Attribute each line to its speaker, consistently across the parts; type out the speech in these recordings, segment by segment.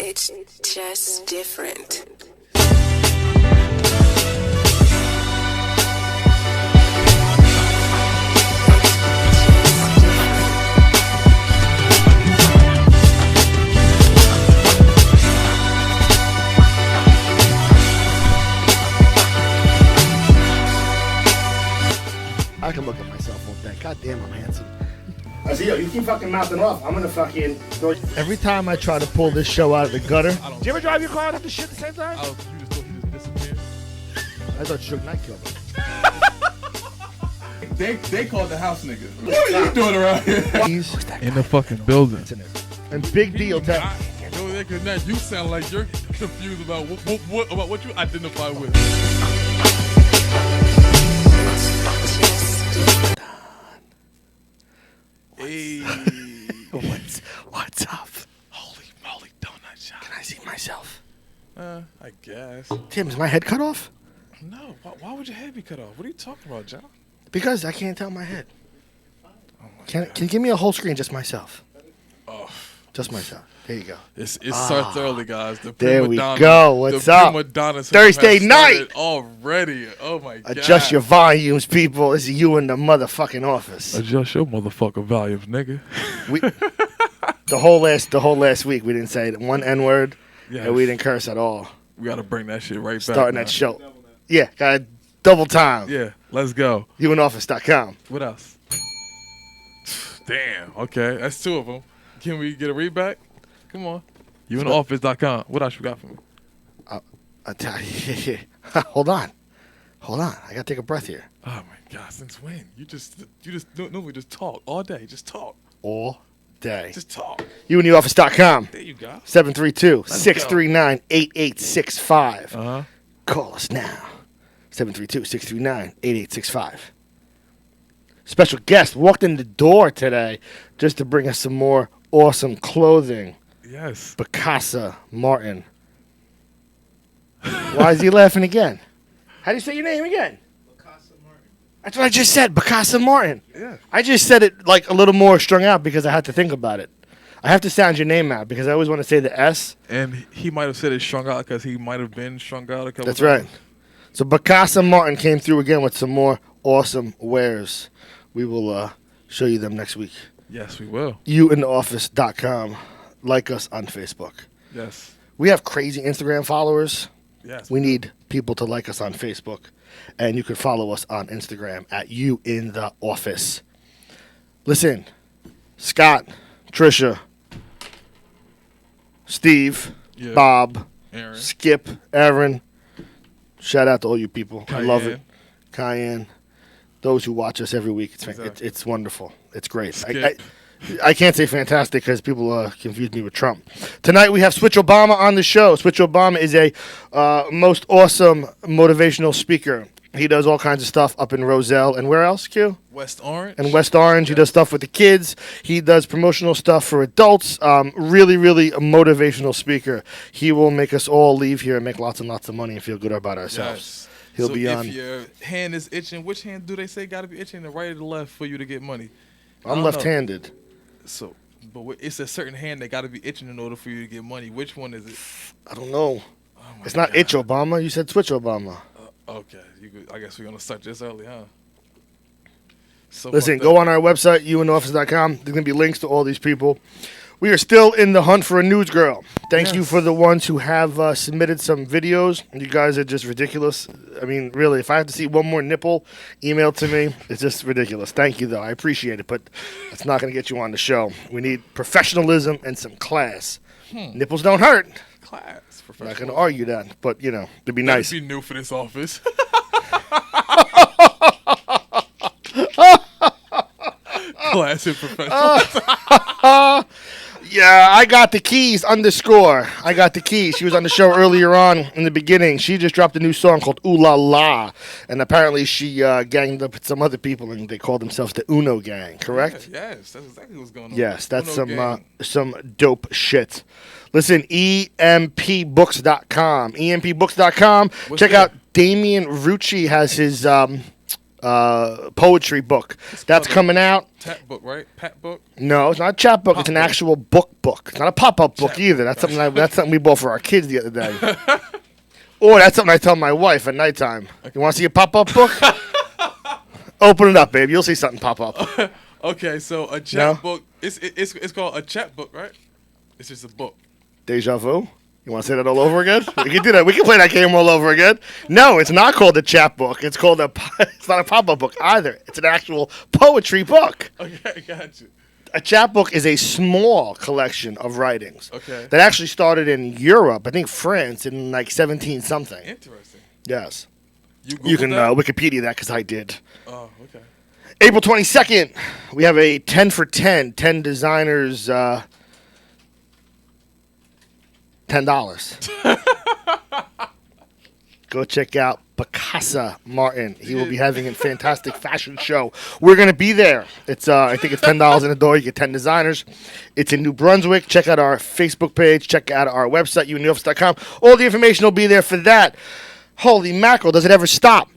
Speaker 1: It's just different.
Speaker 2: I can look at myself all day. God damn, I'm handsome.
Speaker 3: I said, yo, you keep fucking mouthing off. I'm gonna fucking throw.
Speaker 2: Every time I try to pull this show out of the gutter,
Speaker 3: Did you ever drive your car and have to shit at the same time?
Speaker 4: Oh, you just thought he just disappeared?
Speaker 2: I thought Suge Knight killed him.
Speaker 4: They called the house nigga. What are you doing around here?
Speaker 2: He's
Speaker 4: In the fucking building.
Speaker 2: and Big Deal tell.
Speaker 4: Now you sound like you're confused about what you identify with. Hey.
Speaker 2: What's up?
Speaker 4: Holy moly, donut shop.
Speaker 2: Can I see myself?
Speaker 4: I guess.
Speaker 2: Tim, is my head cut off?
Speaker 4: No. Why would your head be cut off? What are you talking about, John?
Speaker 2: Because I can't tell my head. Can you give me a whole screen, just myself?
Speaker 4: Oh.
Speaker 2: Just myself. There you go.
Speaker 4: It starts early, guys. The
Speaker 2: There
Speaker 4: prima
Speaker 2: we
Speaker 4: donna-
Speaker 2: go. What's
Speaker 4: the
Speaker 2: up?
Speaker 4: prima donnas
Speaker 2: Thursday
Speaker 4: have started
Speaker 2: night.
Speaker 4: already. Oh my god.
Speaker 2: Adjust your volumes, people. This is you in the motherfucking office.
Speaker 4: Adjust your motherfucking volumes, nigga.
Speaker 2: We, the whole last week we didn't say one N-word,
Speaker 4: Yes.
Speaker 2: and we didn't curse at all.
Speaker 4: We gotta bring that shit right back.
Speaker 2: Starting
Speaker 4: man.
Speaker 2: that show. Yeah, got double time.
Speaker 4: Yeah, let's go.
Speaker 2: YouInOffice.com.
Speaker 4: What else? Damn. Okay, that's two of them. Can we get a read back? Come on. YouInOffice.com. What else you got for me?
Speaker 2: Hold on. I gotta take a breath here.
Speaker 4: Oh my god, since when? You just normally just talk all day. Just talk.
Speaker 2: All day.
Speaker 4: Just talk.
Speaker 2: YouInOffice.com.
Speaker 4: There you go.
Speaker 2: 732-639-8865.
Speaker 4: Uh-huh.
Speaker 2: Call us now. 732-639-8865. Special guest walked in the door today just to bring us some more awesome clothing.
Speaker 4: Yes.
Speaker 2: Bacasa Martin. Why is he laughing again? How do you say your name again? Bacasa Martin. That's what I just said, Bacasa Martin.
Speaker 4: Yeah.
Speaker 2: I just said it like a little more strung out because I had to think about it. I have to sound your name out because I always want to say the S.
Speaker 4: And he might have said it strung out because he might have been strung out a couple
Speaker 2: That's
Speaker 4: times.
Speaker 2: right. So Bacasa Martin came through again with some more awesome wares. We will show you them next week.
Speaker 4: Yes, we will.
Speaker 2: YouInOffice.com. Like us on Facebook.
Speaker 4: Yes.
Speaker 2: We have crazy Instagram followers.
Speaker 4: Yes.
Speaker 2: We need people to like us on Facebook. And you can follow us on Instagram at YouInTheOffice. Listen, Scott, Trisha, Steve,
Speaker 4: Yeah.
Speaker 2: Bob,
Speaker 4: Aaron.
Speaker 2: Skip, Aaron. Shout out to all you people. I love it.
Speaker 4: Cayenne.
Speaker 2: Cayenne. Those who watch us every week.
Speaker 4: Exactly.
Speaker 2: It's wonderful. It's great.
Speaker 4: Skip.
Speaker 2: I can't say fantastic because people confuse me with Trump. Tonight we have Switch Obama on the show. Switch Obama is a most awesome motivational speaker. He does all kinds of stuff up in Roselle. And where else, Q?
Speaker 4: West Orange.
Speaker 2: In West Orange. He does stuff with the kids. He does promotional stuff for adults. Really, really a motivational speaker. He will make us all leave here and make lots and lots of money and feel good about ourselves.
Speaker 4: Yes.
Speaker 2: He'll
Speaker 4: so
Speaker 2: be on.
Speaker 4: if your hand is itching, which hand do they say got to be itching, the right or the left for you to get money? I
Speaker 2: I'm
Speaker 4: don't know.
Speaker 2: left-handed.
Speaker 4: So, but it's a certain hand that got to be itching in order for you to get money. Which one is it?
Speaker 2: I don't know.
Speaker 4: Oh my
Speaker 2: It's not
Speaker 4: God.
Speaker 2: Itch Obama. You said Switch Obama.
Speaker 4: Okay, I guess we're gonna start this early, huh? So
Speaker 2: Listen,
Speaker 4: fucked
Speaker 2: go
Speaker 4: up.
Speaker 2: on our website, YouInOffice.com. There's going to be links to all these people. We are still in the hunt for a news girl. Thank you
Speaker 4: Yes.
Speaker 2: for the ones who have submitted some videos. You guys are just ridiculous. I mean, really, if I have to see one more nipple emailed to me, it's just ridiculous. Thank you, though. I appreciate it, but it's not going to get you on the show. We need professionalism and some class. Nipples don't hurt.
Speaker 4: Class.
Speaker 2: I'm not
Speaker 4: Professional.
Speaker 2: going to argue that, but, you know, it'd be nice.
Speaker 4: That'd be new for this office. Class and professional.
Speaker 2: Yeah, I got the keys underscore. I got the keys. She was on the show earlier on in the beginning. She just dropped a new song called Ooh La La. And apparently she ganged up with some other people and they called themselves the Uno Gang, correct?
Speaker 4: Yes, that's exactly what's going on.
Speaker 2: Yes, that's
Speaker 4: Uno gang.
Speaker 2: some dope shit. Listen, EMPbooks.com. EMPbooks.com.
Speaker 4: What's
Speaker 2: Check
Speaker 4: that?
Speaker 2: out Damian Rucci has his poetry book. That's coming out.
Speaker 4: Tap book, right? Pat book.
Speaker 2: No, it's not a chapbook. It's an
Speaker 4: Pop-up.
Speaker 2: actual book. It's not a pop-up book
Speaker 4: Chap-
Speaker 2: either. That's something we bought for our kids the other day. Or that's something I tell my wife at nighttime. You want to see a pop-up book? Open it up, babe. You'll see something pop up.
Speaker 4: Okay, so a
Speaker 2: No?
Speaker 4: chat book. It's called a chat book, right? It's just a book.
Speaker 2: Deja vu? You want to say that all over again? We can do that. We can play that game all over again. No, it's not called a chat book. It's called it's not a pop-up book either. It's an actual poetry book.
Speaker 4: Okay, got you.
Speaker 2: A chapbook is a small collection of writings.
Speaker 4: Okay.
Speaker 2: That actually started in Europe, I think France, in like 17 something.
Speaker 4: Interesting.
Speaker 2: Yes.
Speaker 4: You
Speaker 2: You can
Speaker 4: that?
Speaker 2: Wikipedia that because I did.
Speaker 4: Oh, okay.
Speaker 2: April 22nd, we have a 10 for 10 designers, $10. Go check out Picasso Martin. He will be having a fantastic fashion show. We're going to be there. It's I think it's $10 in the door. You get 10 designers. It's in New Brunswick. Check out our Facebook page. Check out our website, unionoffice.com. All the information will be there for that. Holy mackerel, does it ever stop?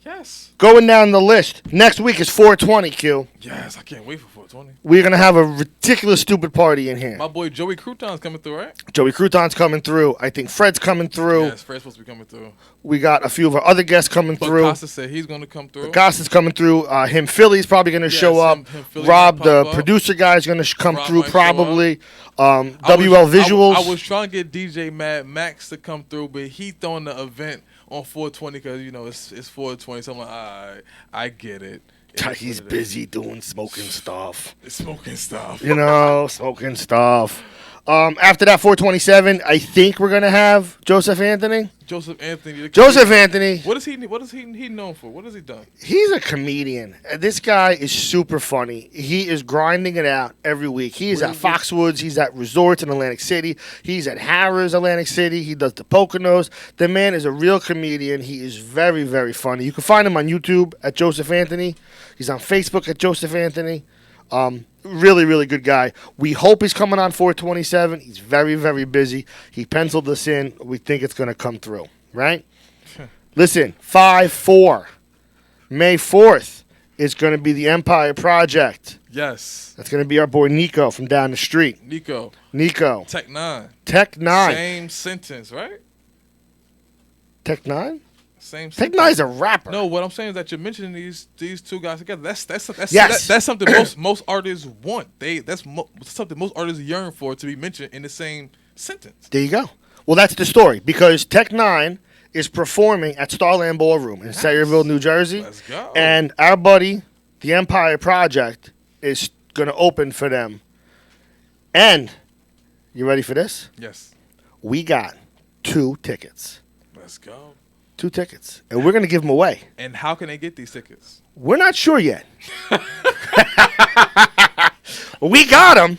Speaker 4: Yes.
Speaker 2: Going down the list. Next week is 420, Q.
Speaker 4: Yes, I can't wait for 420.
Speaker 2: We're going to have a ridiculous, stupid party in here.
Speaker 4: My boy Joey Crouton's coming through, right?
Speaker 2: Joey Crouton's coming through. I think Fred's coming through.
Speaker 4: Yes, Fred's supposed to be coming through.
Speaker 2: We got a few of our other guests coming
Speaker 4: But
Speaker 2: through.
Speaker 4: Costa said he's going to come through.
Speaker 2: Costa's coming through. Him Philly's probably going to show up.
Speaker 4: him Philly
Speaker 2: Rob,
Speaker 4: might
Speaker 2: the
Speaker 4: pop up.
Speaker 2: producer guy, is going to come
Speaker 4: Rob
Speaker 2: through
Speaker 4: might show
Speaker 2: probably.
Speaker 4: I
Speaker 2: WL Visuals.
Speaker 4: I was trying to get DJ Mad Max to come through, but he throwing the event on 420 because, you know, it's 420. So I'm like, all right, I get it. It is
Speaker 2: He's
Speaker 4: what it is.
Speaker 2: busy doing smoking stuff.
Speaker 4: It's smoking stuff.
Speaker 2: You know, smoking stuff. After that, 427, I think we're going to have Joseph Anthony.
Speaker 4: Joseph Anthony. the
Speaker 2: Joseph
Speaker 4: comedian.
Speaker 2: Anthony.
Speaker 4: What is he known for? What has he done?
Speaker 2: He's a comedian. This guy is super funny. He is grinding it out every week. He is at Foxwoods. He's at resorts in Atlantic City. He's at Harrah's, Atlantic City. He does the Poconos. The man is a real comedian. He is very, very funny. You can find him on YouTube at Joseph Anthony. He's on Facebook at Joseph Anthony. Really, really good guy. We hope he's coming on 427. He's very, very busy. He penciled us in. We think it's going to come through, right? Listen, 5-4. May 4th is going to be the Empire Project.
Speaker 4: Yes.
Speaker 2: That's going to be our boy Nico from down the street.
Speaker 4: Nico.
Speaker 2: Nico.
Speaker 4: Tech 9.
Speaker 2: Tech 9.
Speaker 4: Same sentence, right?
Speaker 2: Tech 9?
Speaker 4: Same
Speaker 2: Tech
Speaker 4: sentence.
Speaker 2: 9's a rapper.
Speaker 4: No, what I'm saying is that you're mentioning these two guys together. That's
Speaker 2: Yes.
Speaker 4: that's something most artists want. That's something most artists yearn for, to be mentioned in the same sentence.
Speaker 2: There you go. Well, that's the story because Tech 9 is performing at Starland Ballroom in Sayreville, New Jersey.
Speaker 4: Let's go.
Speaker 2: And our buddy, the Empire Project, is going to open for them. And, you ready for this?
Speaker 4: Yes.
Speaker 2: We got 2 tickets.
Speaker 4: Let's go.
Speaker 2: 2 tickets. And we're going to give them away.
Speaker 4: And how can they get these tickets?
Speaker 2: We're not sure yet. We got them.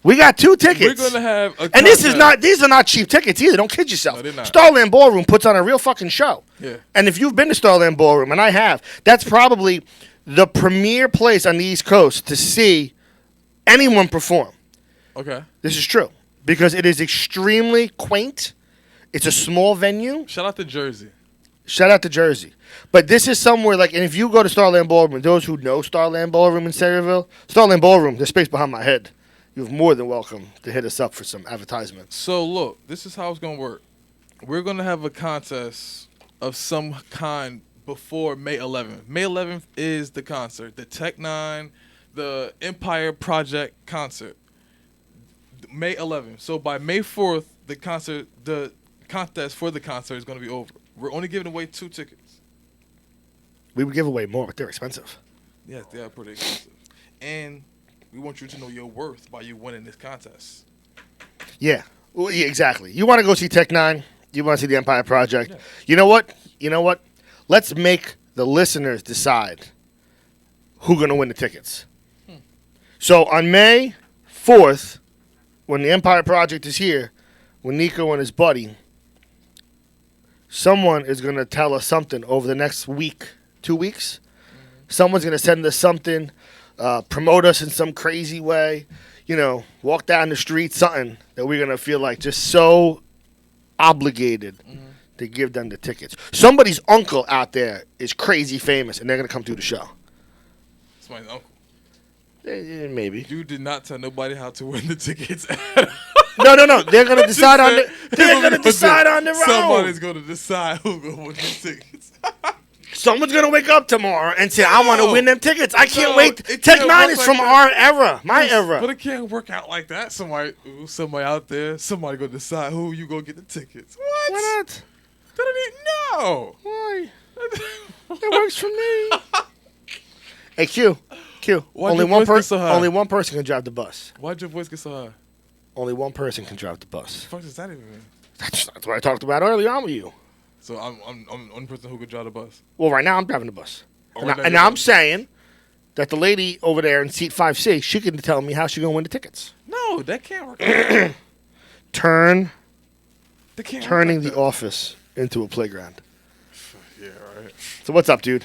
Speaker 2: We got 2 tickets.
Speaker 4: We're gonna have a
Speaker 2: And these are not cheap tickets either. Don't kid yourself.
Speaker 4: No, they're not.
Speaker 2: Starland Ballroom puts on a real fucking show.
Speaker 4: Yeah.
Speaker 2: And if you've been to Starland Ballroom, and I have, that's probably the premier place on the East Coast to see anyone perform.
Speaker 4: Okay.
Speaker 2: This is true. Because it is extremely quaint. It's a small venue.
Speaker 4: Shout out to Jersey.
Speaker 2: Shout out to Jersey. But this is somewhere like, and if you go to Starland Ballroom, those who know Starland Ballroom in Sayreville, Starland Ballroom, there's space behind my head. You're more than welcome to hit us up for some advertisements.
Speaker 4: So look, this is how it's gonna work. We're gonna have a contest of some kind before May 11th. May 11th is the concert, the Tech 9, the Empire Project concert. May 11th. So by May 4th, the contest for the concert is gonna be over. We're only giving away 2 tickets.
Speaker 2: We would give away more, but they're expensive.
Speaker 4: Yes, they are pretty expensive. And we want you to know your worth by you winning this contest.
Speaker 2: Yeah. Well, yeah, exactly. You want to go see Tech 9? You want to see the Empire Project?
Speaker 4: Yeah.
Speaker 2: You know what? Let's make the listeners decide who's going to win the tickets. So on May 4th, when the Empire Project is here, with Nico and his buddy, someone is going to tell us something over the next week, 2 weeks. Someone's going to send us something, promote us in some crazy way, walk down the street, something that we're going to feel like just so obligated to give them the tickets. Somebody's uncle out there is crazy famous, and they're gonna come through the show.
Speaker 4: It's my uncle.
Speaker 2: Maybe.
Speaker 4: You did not tell nobody how to win the tickets.
Speaker 2: No. They're gonna decide on. They're gonna decide on their own.
Speaker 4: Somebody's gonna decide who's gonna win the tickets.
Speaker 2: Someone's gonna wake up tomorrow and say, "I want to win them tickets." I can't wait.
Speaker 4: it
Speaker 2: Tech
Speaker 4: can't
Speaker 2: Nine
Speaker 4: work
Speaker 2: is
Speaker 4: like
Speaker 2: from
Speaker 4: that.
Speaker 2: our era, my era.
Speaker 4: But it can't work out like that. Somebody out there, somebody gonna decide who you gonna get the tickets. What?
Speaker 2: Why not?
Speaker 4: That I didn't know.
Speaker 2: Why? It works for me. Hey, Q.
Speaker 4: Why'd
Speaker 2: Only
Speaker 4: your
Speaker 2: one
Speaker 4: voice get
Speaker 2: person.
Speaker 4: so high?
Speaker 2: Only one person can drive the bus.
Speaker 4: Why'd your voice get so high?
Speaker 2: Only one person can drive the bus.
Speaker 4: What the fuck does that even mean?
Speaker 2: That's what I talked about earlier on with you.
Speaker 4: So I'm the only person who could drive the bus.
Speaker 2: Well, right now I'm driving the bus,
Speaker 4: Oh,
Speaker 2: and,
Speaker 4: right now
Speaker 2: and
Speaker 4: you're
Speaker 2: now I'm
Speaker 4: driving.
Speaker 2: saying that the lady over there in seat 5C, she can tell me how she gonna win the tickets.
Speaker 4: No, that can't work. That
Speaker 2: Turning
Speaker 4: can't work like
Speaker 2: the
Speaker 4: that.
Speaker 2: office into a playground.
Speaker 4: Yeah, right.
Speaker 2: So what's up, dude?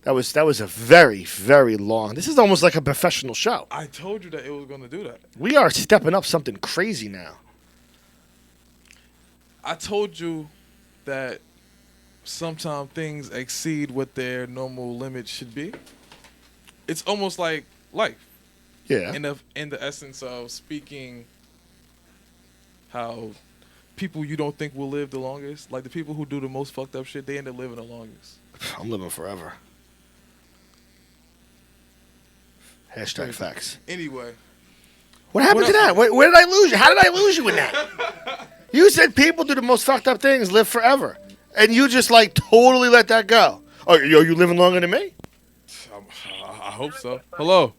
Speaker 2: That was a very, very long. This is almost like a professional show.
Speaker 4: I told you that it was gonna do that.
Speaker 2: We are stepping up something crazy now.
Speaker 4: I told you that sometimes things exceed what their normal limit should be. It's almost like life.
Speaker 2: Yeah.
Speaker 4: In the essence of speaking how people you don't think will live the longest, like the people who do the most fucked up shit, they end up living the longest.
Speaker 2: I'm living forever. Hashtag facts.
Speaker 4: Anyway,
Speaker 2: What happened
Speaker 4: What
Speaker 2: to
Speaker 4: else?
Speaker 2: that? Where did I lose you? How did I lose you in that? You said people do the most fucked up things, live forever. And you just like totally let that go. Oh, are you living longer than me?
Speaker 4: I hope so. Hello.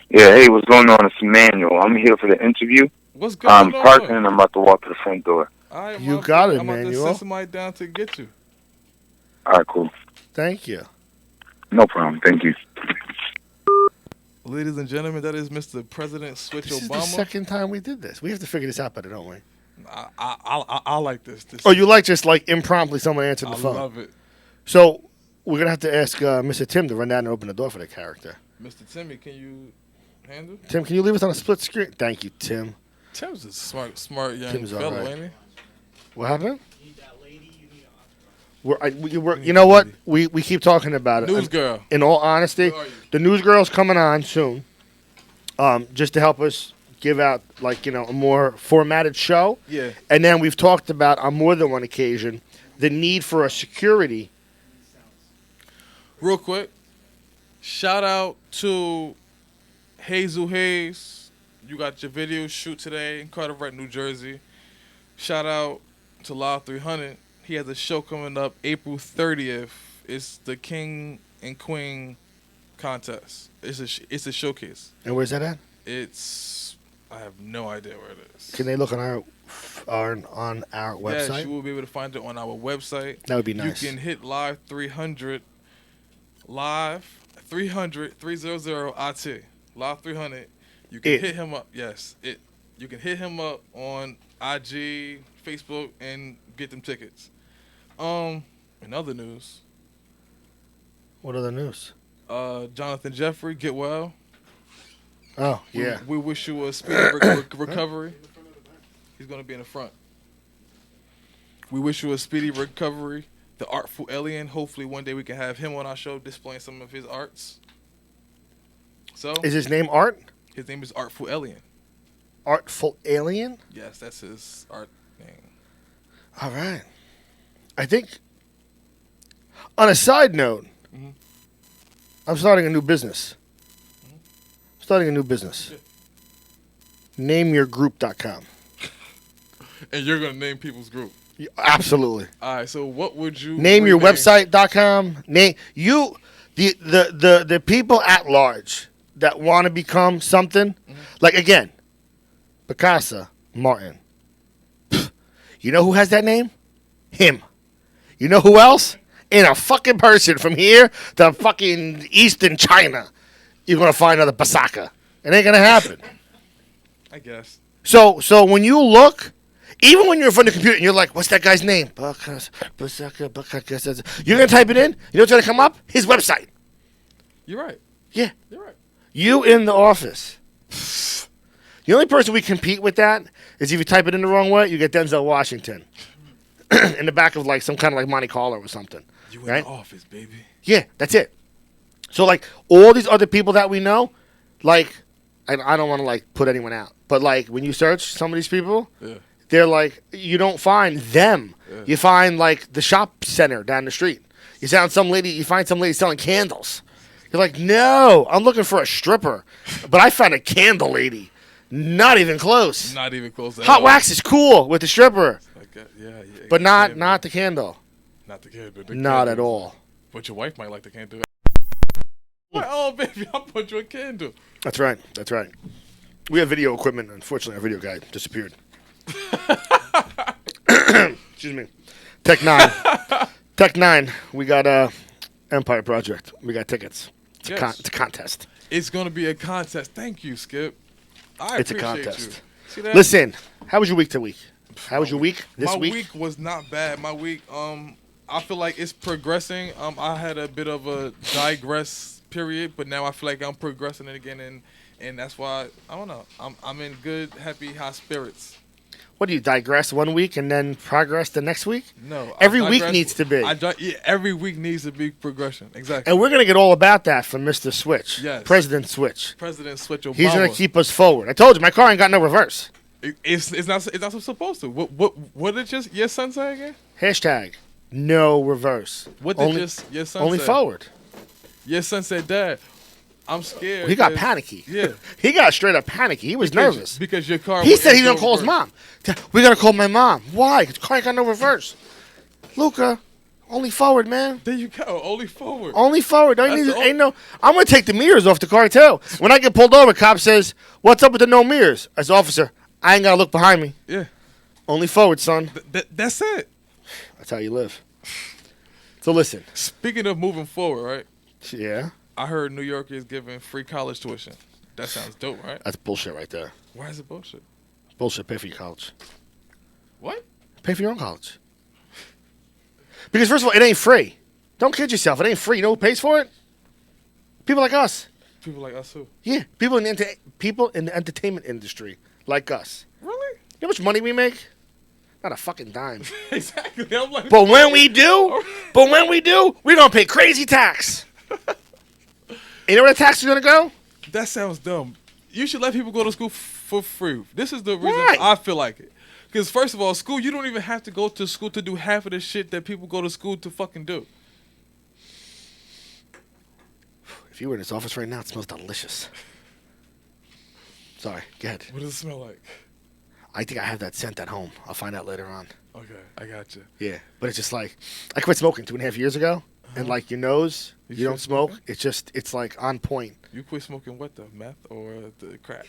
Speaker 5: Yeah, hey, what's going on? It's Emmanuel. I'm here for the interview.
Speaker 4: What's going
Speaker 5: I'm
Speaker 4: on?
Speaker 5: parking and I'm about to walk to the front door.
Speaker 4: All right,
Speaker 2: You
Speaker 4: motherfucker.
Speaker 2: got it,
Speaker 4: I'm about to
Speaker 2: Emmanuel.
Speaker 4: send somebody down to get you.
Speaker 5: All right, cool.
Speaker 2: Thank you.
Speaker 5: No problem. Thank you.
Speaker 4: Ladies and gentlemen, that is Mr. President Switch
Speaker 2: This is the
Speaker 4: Obama.
Speaker 2: second time we did this. We have to figure this out better, don't we?
Speaker 4: I like this.
Speaker 2: Oh, you like just like impromptu someone answering
Speaker 4: I
Speaker 2: the phone.
Speaker 4: love it.
Speaker 2: So we're gonna have to ask Mr. Tim to run down and open the door for the character.
Speaker 4: Mr. Timmy, can you handle?
Speaker 2: Tim, can you leave us on a split screen? Thank you, Tim.
Speaker 4: Tim's a smart young
Speaker 2: Tim's all
Speaker 4: fellow,
Speaker 2: right.
Speaker 4: ain't he?
Speaker 2: What happened? You know what? We keep talking about it.
Speaker 4: News girl.
Speaker 2: In all honesty,
Speaker 4: Who are you?
Speaker 2: the news girl's coming on soon. Just to help us give out a more formatted show.
Speaker 4: Yeah.
Speaker 2: And then we've talked about on more than one occasion the need for a security.
Speaker 4: Real quick, shout out to Hazel Hayes. You got your video shoot today in Carteret, New Jersey. Shout out to Live 300. He has a show coming up April 30th. It's the King and Queen contest. It's a showcase.
Speaker 2: And where's that at?
Speaker 4: I have no idea where it is.
Speaker 2: Can they look on our website?
Speaker 4: Yes, you will be able to find it on our website.
Speaker 2: That would be nice.
Speaker 4: You can hit Live 300, Live 300 300 IT. Live 300. You can hit him up. Yes, you can hit him up on IG, Facebook, and get them tickets. In other news,
Speaker 2: What other news?
Speaker 4: Jonathan Jeffrey, get well.
Speaker 2: Oh, yeah.
Speaker 4: We wish you a speedy recovery. He's going to be in the front. We wish you a speedy recovery. The Artful Alien. Hopefully one day we can have him on our show displaying some of his arts. So,
Speaker 2: Is his name Art?
Speaker 4: his name is Artful Alien.
Speaker 2: Artful Alien?
Speaker 4: Yes, that's his art name.
Speaker 2: All right. I think, on a side note,
Speaker 4: Mhm.
Speaker 2: I'm starting a new business. NameYourGroup.com.
Speaker 4: And you're going to name people's group.
Speaker 2: Absolutely.
Speaker 4: All right, so what would you
Speaker 2: NameYourWebsite.com. The people at large that want to become something, like again, Picasso, Martin. Pfft. You know who has that name? Him. You know who else? In a fucking person from here to fucking Eastern China, you're gonna find another Basaka. It ain't gonna happen.
Speaker 4: I guess.
Speaker 2: So when you look, even when you're in front of the computer and you're like, what's that guy's name? Basaka. You're gonna type it in. You know what's gonna come up? His website.
Speaker 4: You're right.
Speaker 2: Yeah.
Speaker 4: You're right.
Speaker 2: You in the office. The only person we compete with that is if you type it in the wrong way, you get Denzel Washington. in the back of like some kind of like Monte Carlo or something.
Speaker 4: You in
Speaker 2: right?
Speaker 4: the office, baby.
Speaker 2: Yeah, that's it. So like all these other people that we know, like I don't want to like put anyone out, but like when you search some of these people,
Speaker 4: Yeah.
Speaker 2: they're like you don't find them.
Speaker 4: Yeah.
Speaker 2: You find like the shop center down the street. You find some lady selling candles. You're like, no, I'm looking for a stripper, but I found a candle lady. Not even close.
Speaker 4: Not even close. At
Speaker 2: Hot
Speaker 4: all.
Speaker 2: wax is cool with the stripper,
Speaker 4: Like, yeah,
Speaker 2: but
Speaker 4: it
Speaker 2: not
Speaker 4: can
Speaker 2: not
Speaker 4: be.
Speaker 2: the candle.
Speaker 4: Not the candle. The
Speaker 2: Not
Speaker 4: candle.
Speaker 2: at all.
Speaker 4: But your wife might like the candle. Oh, baby, I'll put you a candle.
Speaker 2: That's right. That's right. We have video equipment. Unfortunately, our video guy disappeared. Excuse me. Tech 9. Tech 9. We got Empire Project. We got tickets. It's,
Speaker 4: Yes.
Speaker 2: it's a contest.
Speaker 4: It's gonna be a contest. Thank you, Skip. I
Speaker 2: It's a
Speaker 4: appreciate
Speaker 2: contest.
Speaker 4: you. See that?
Speaker 2: Listen, how was your week to week? How was your week this
Speaker 4: My
Speaker 2: week?
Speaker 4: week was not bad. My week, I feel like it's progressing. I had a bit of a digress period, but now I feel like I'm progressing it again, and that's why I don't know. I'm in good, happy, high spirits.
Speaker 2: What do you digress one week and then progress the next week?
Speaker 4: No,
Speaker 2: Every week needs to be.
Speaker 4: Yeah, every week needs to be progression. Exactly.
Speaker 2: And we're going to get all about that from Mr. Switch.
Speaker 4: Yes.
Speaker 2: President Switch.
Speaker 4: President Switch Obama.
Speaker 2: He's going to keep us forward. I told you, my car ain't got no reverse.
Speaker 4: It's not supposed to. What did your son say again?
Speaker 2: Hashtag no reverse.
Speaker 4: What did
Speaker 2: only,
Speaker 4: your son
Speaker 2: only
Speaker 4: say?
Speaker 2: forward.
Speaker 4: Your son said, "Dad, I'm scared."
Speaker 2: He got
Speaker 4: 'cause-
Speaker 2: panicky.
Speaker 4: Yeah.
Speaker 2: He got straight up panicky. He was nervous.
Speaker 4: because your car.
Speaker 2: He
Speaker 4: went
Speaker 2: said he's
Speaker 4: into
Speaker 2: going to call his
Speaker 4: reverse.
Speaker 2: mom. We got to call my mom. Why? His car ain't got no reverse. Luca, only forward, man.
Speaker 4: There you go. Only forward.
Speaker 2: Only forward. Don't you
Speaker 4: That's
Speaker 2: need,
Speaker 4: the
Speaker 2: ain't no. I'm gonna take the mirrors off the car too. When I get pulled over, cop says, "What's up with the no mirrors?" As officer, I ain't gotta look behind me.
Speaker 4: Yeah.
Speaker 2: Only forward, son.
Speaker 4: That's it.
Speaker 2: That's how you live. So listen.
Speaker 4: Speaking of moving forward, right?
Speaker 2: Yeah,
Speaker 4: I heard New York is giving free college tuition. That sounds dope, right?
Speaker 2: that's bullshit right there.
Speaker 4: Why is it bullshit?
Speaker 2: Bullshit. Pay for your college.
Speaker 4: What?
Speaker 2: Pay for your own college. Because first of all, it ain't free. Don't kid yourself. It ain't free. You know who pays for it? People like us.
Speaker 4: People like us too.
Speaker 2: Yeah, people in the entertainment industry like us.
Speaker 4: Really?
Speaker 2: You know how much money we make? Not a fucking dime.
Speaker 4: Exactly. I'm like,
Speaker 2: But when we do, we're gonna pay crazy tax. You know where the tax is gonna go?
Speaker 4: that sounds dumb. You should let people go to school for free. This is the reason
Speaker 2: Why?
Speaker 4: I feel like it. Because first of all, school, you don't even have to go to school to do half of the shit that people go to school to fucking do.
Speaker 2: If you were in this office right now, it smells delicious. Sorry, go ahead.
Speaker 4: What does it smell like?
Speaker 2: I think I have that scent at home. I'll find out later on.
Speaker 4: Okay, I got you.
Speaker 2: Yeah, but it's just like I quit smoking 2.5 years ago, and like your nose,
Speaker 4: You
Speaker 2: you don't
Speaker 4: quit
Speaker 2: smoke.
Speaker 4: smoking?
Speaker 2: It's like on point.
Speaker 4: You quit smoking what, the meth or the crack?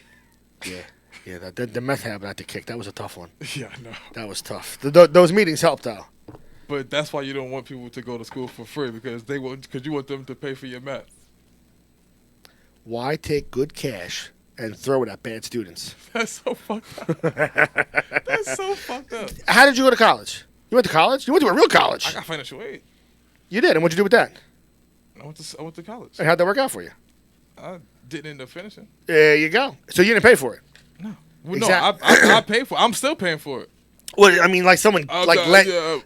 Speaker 2: Yeah. The meth habit I had to kick. That was a tough one.
Speaker 4: Yeah, I know.
Speaker 2: That was tough. Those meetings helped though.
Speaker 4: But that's why you don't want people to go to school for free because you want them to pay for your meth.
Speaker 2: Why take good cash and throw it at bad students?
Speaker 4: That's so fucked up. That's so fucked up.
Speaker 2: How did you go to college? You went to college? You went to a real college.
Speaker 4: I got financial aid.
Speaker 2: You did, and what'd you do with that?
Speaker 4: I went to college.
Speaker 2: And how'd that work out for you?
Speaker 4: I didn't end up finishing.
Speaker 2: There you go. So you didn't pay for it.
Speaker 4: No. Well,
Speaker 2: Exact-
Speaker 4: no, I paid for it. I'm still paying for it.
Speaker 2: Well, I mean, like someone
Speaker 4: I'm
Speaker 2: still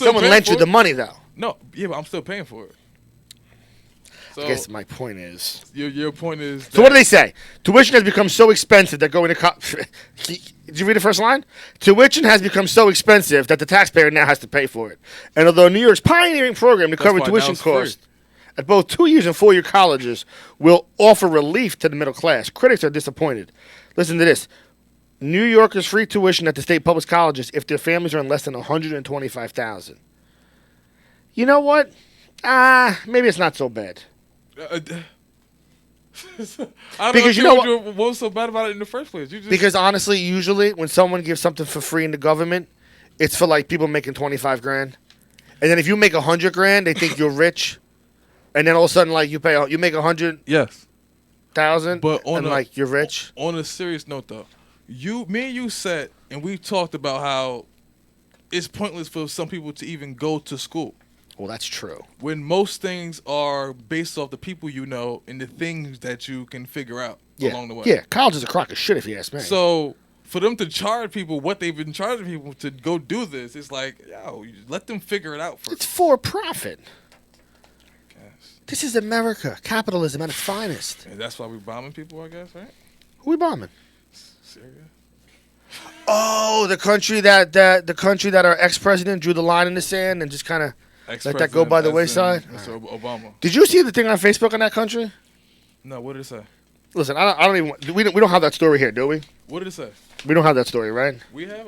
Speaker 2: someone
Speaker 4: paying
Speaker 2: lent
Speaker 4: for
Speaker 2: you
Speaker 4: it.
Speaker 2: the money though.
Speaker 4: No, yeah, but I'm still paying for it. So
Speaker 2: I guess my point is.
Speaker 4: your point is.
Speaker 2: So what do they say? Tuition has become so expensive that going to college. Did you read the first line? Tuition has become so expensive that the taxpayer now has to pay for it. And although New York's pioneering program to cover
Speaker 4: why now
Speaker 2: tuition
Speaker 4: it's free.
Speaker 2: costs at both 2-year and 4-year colleges will offer relief to the middle class, critics are disappointed. Listen to this. New Yorkers free tuition at the state public colleges if their families are in less than $125,000. You know what? Maybe it's not so bad.
Speaker 4: I don't
Speaker 2: Because you
Speaker 4: understand
Speaker 2: know
Speaker 4: what was so bad about it in the first place. You just
Speaker 2: Because honestly, usually when someone gives something for free in the government, it's for like people making 25 grand, and then if you make 100 grand, they think you're rich, and then all of a sudden like you make 100,000,
Speaker 4: yes. But on
Speaker 2: and
Speaker 4: a-
Speaker 2: like you're rich.
Speaker 4: On a serious note, though, me and you said, and we talked about how it's pointless for some people to even go to school
Speaker 2: Well, that's true.
Speaker 4: when most things are based off the people you know and the things that you can figure out
Speaker 2: Yeah,
Speaker 4: along the way.
Speaker 2: yeah. College is a crock of shit if you ask me.
Speaker 4: So for them to charge people what they've been charging people to go do this, it's like, yo, you let them figure it out first.
Speaker 2: It's for profit.
Speaker 4: Yes.
Speaker 2: This is America. Capitalism at its finest.
Speaker 4: And that's why we're bombing people, I guess, right?
Speaker 2: Who we bombing?
Speaker 4: Syria.
Speaker 2: Oh, the country that our ex-president drew the line in the sand and just kind of let that go by the wayside.
Speaker 4: Mr. Obama.
Speaker 2: Did you see the thing on Facebook on that country?
Speaker 4: No, what did it say?
Speaker 2: Listen, I don't even. We don't have that story here, do we?
Speaker 4: What did it say?
Speaker 2: We don't have that story, right?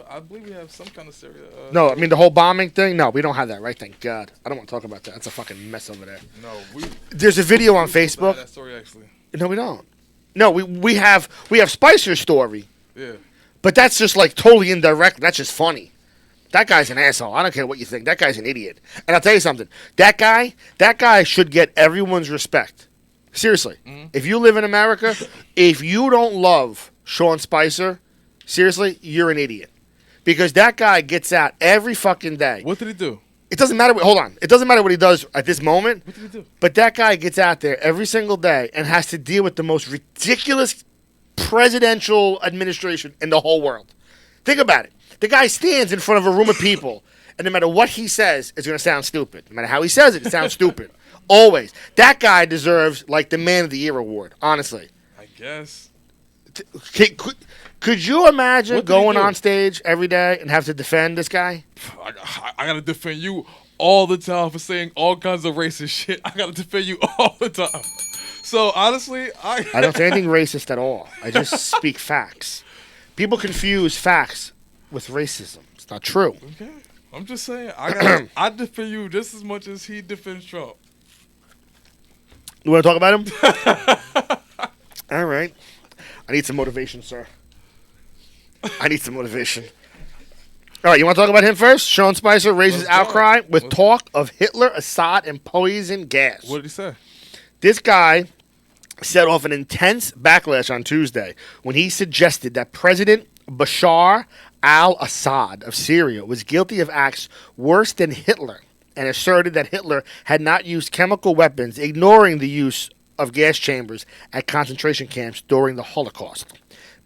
Speaker 4: I believe we have some kind of Syria.
Speaker 2: No, I mean the whole bombing thing. No, we don't have that, right? Thank God. I don't want to talk about that. That's a fucking mess over there.
Speaker 4: No,
Speaker 2: There's a video on
Speaker 4: we supposed to have
Speaker 2: Facebook.
Speaker 4: that story actually.
Speaker 2: No, we don't. No, we have Spicer's story,
Speaker 4: Yeah.
Speaker 2: but that's just like totally indirect. That's just funny. That guy's an asshole. I don't care what you think. That guy's an idiot. And I'll tell you something. That guy should get everyone's respect. Seriously.
Speaker 4: Mm-hmm.
Speaker 2: If you live in America, if you don't love Sean Spicer, seriously, you're an idiot. Because that guy gets out every fucking day.
Speaker 4: What did he do?
Speaker 2: It doesn't matter. Hold on. It doesn't matter what he does at this moment.
Speaker 4: What did he do?
Speaker 2: But that guy gets out there every single day and has to deal with the most ridiculous presidential administration in the whole world. Think about it. The guy stands in front of a room of people, and no matter what he says, it's going to sound stupid. No matter how he says it, it sounds stupid. Always. That guy deserves, like, the Man of the Year award, honestly.
Speaker 4: I guess.
Speaker 2: Could you imagine
Speaker 4: What did he
Speaker 2: going
Speaker 4: do?
Speaker 2: on stage every day and have to defend this guy?
Speaker 4: I gotta defend you all the time for saying all kinds of racist shit. I gotta defend you all the time. So honestly,
Speaker 2: I don't say anything racist at all. I just speak facts. People confuse facts with racism. It's not true.
Speaker 4: okay. I'm just saying I defend you just as much as he defends Trump.
Speaker 2: You want to talk about him? All right. I need some motivation, sir. I need some motivation. All right, you want to talk about him first? Sean Spicer raises
Speaker 4: Let's go.
Speaker 2: outcry with talk of Hitler, Assad, and poison gas.
Speaker 4: What did he say?
Speaker 2: This guy set off an intense backlash on Tuesday when he suggested that President Bashar al-Assad of Syria was guilty of acts worse than Hitler and asserted that Hitler had not used chemical weapons, ignoring the use of gas chambers at concentration camps during the Holocaust.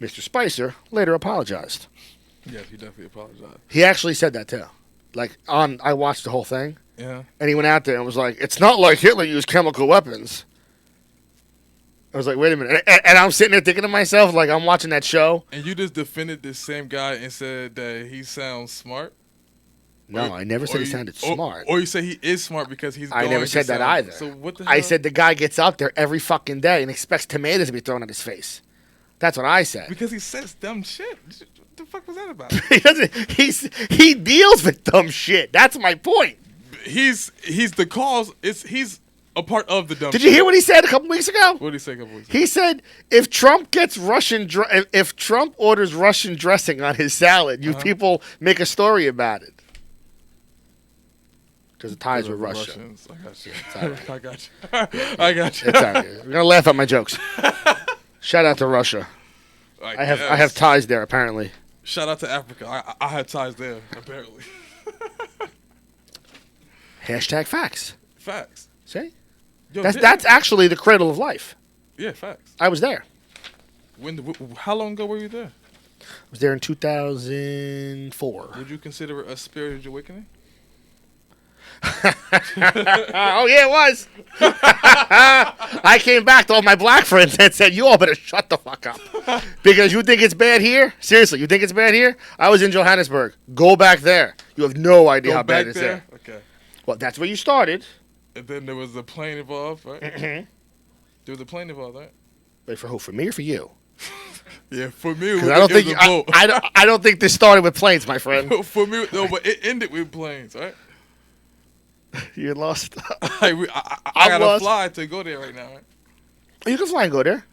Speaker 2: Mr. Spicer later apologized.
Speaker 4: Yes, he definitely apologized.
Speaker 2: He actually said that too. I watched the whole thing,
Speaker 4: Yeah.
Speaker 2: and he went out there and was like, "It's not like Hitler used chemical weapons." I was like, "Wait a minute," and I'm sitting there thinking to myself, like I'm watching that show.
Speaker 4: And you just defended this same guy and said that he sounds smart?
Speaker 2: No, I never said he sounded smart.
Speaker 4: Or you say he is smart because he's
Speaker 2: I
Speaker 4: going
Speaker 2: never
Speaker 4: to
Speaker 2: said that
Speaker 4: sound-
Speaker 2: either.
Speaker 4: So what the hell?
Speaker 2: I said the guy gets up there every fucking day and expects tomatoes to be thrown at his face. That's what I said.
Speaker 4: Because he says dumb shit. What the fuck was that about?
Speaker 2: He doesn't. He deals with dumb shit. That's my point.
Speaker 4: he's the cause. He's a part of the dumb
Speaker 2: Did
Speaker 4: shit.
Speaker 2: you hear what he said a couple weeks ago?
Speaker 4: What did he say a couple weeks ago?
Speaker 2: He said if Trump gets if Trump orders Russian dressing on his salad, you people make a story about it. Because it ties with Russia.
Speaker 4: Russians. I got you.
Speaker 2: all right.
Speaker 4: I got you. I got you.
Speaker 2: It's all right. We're gonna laugh at my jokes. Shout out to Russia. I have
Speaker 4: guess.
Speaker 2: ties there apparently.
Speaker 4: Shout out to Africa. I have ties there, apparently.
Speaker 2: Hashtag facts.
Speaker 4: Facts.
Speaker 2: See?
Speaker 4: Yo,
Speaker 2: That's actually the cradle of life.
Speaker 4: yeah, facts.
Speaker 2: I was there.
Speaker 4: How long ago were you there?
Speaker 2: I was there in 2004.
Speaker 4: Would you consider it a spiritual awakening?
Speaker 2: Oh yeah, it was. I came back to all my black friends and said, "You all better shut the fuck up, because you think it's bad here. Seriously, you think it's bad here? I was in Johannesburg. Go back there. You have no idea how bad
Speaker 4: back
Speaker 2: it's
Speaker 4: there?
Speaker 2: there.
Speaker 4: Okay.
Speaker 2: Well, that's where you started.
Speaker 4: And then there was a plane involved, right?
Speaker 2: Mm-hmm.
Speaker 4: There was a plane involved, right?
Speaker 2: Wait, for who? For me or for you?
Speaker 4: Yeah, for me,
Speaker 2: Because I don't think I don't think this started with planes, my friend.
Speaker 4: For me, no, but it ended with planes, right?
Speaker 2: You're lost.
Speaker 4: I
Speaker 2: I'm
Speaker 4: gotta
Speaker 2: lost.
Speaker 4: fly to go there right now, right?
Speaker 2: You can fly and go there.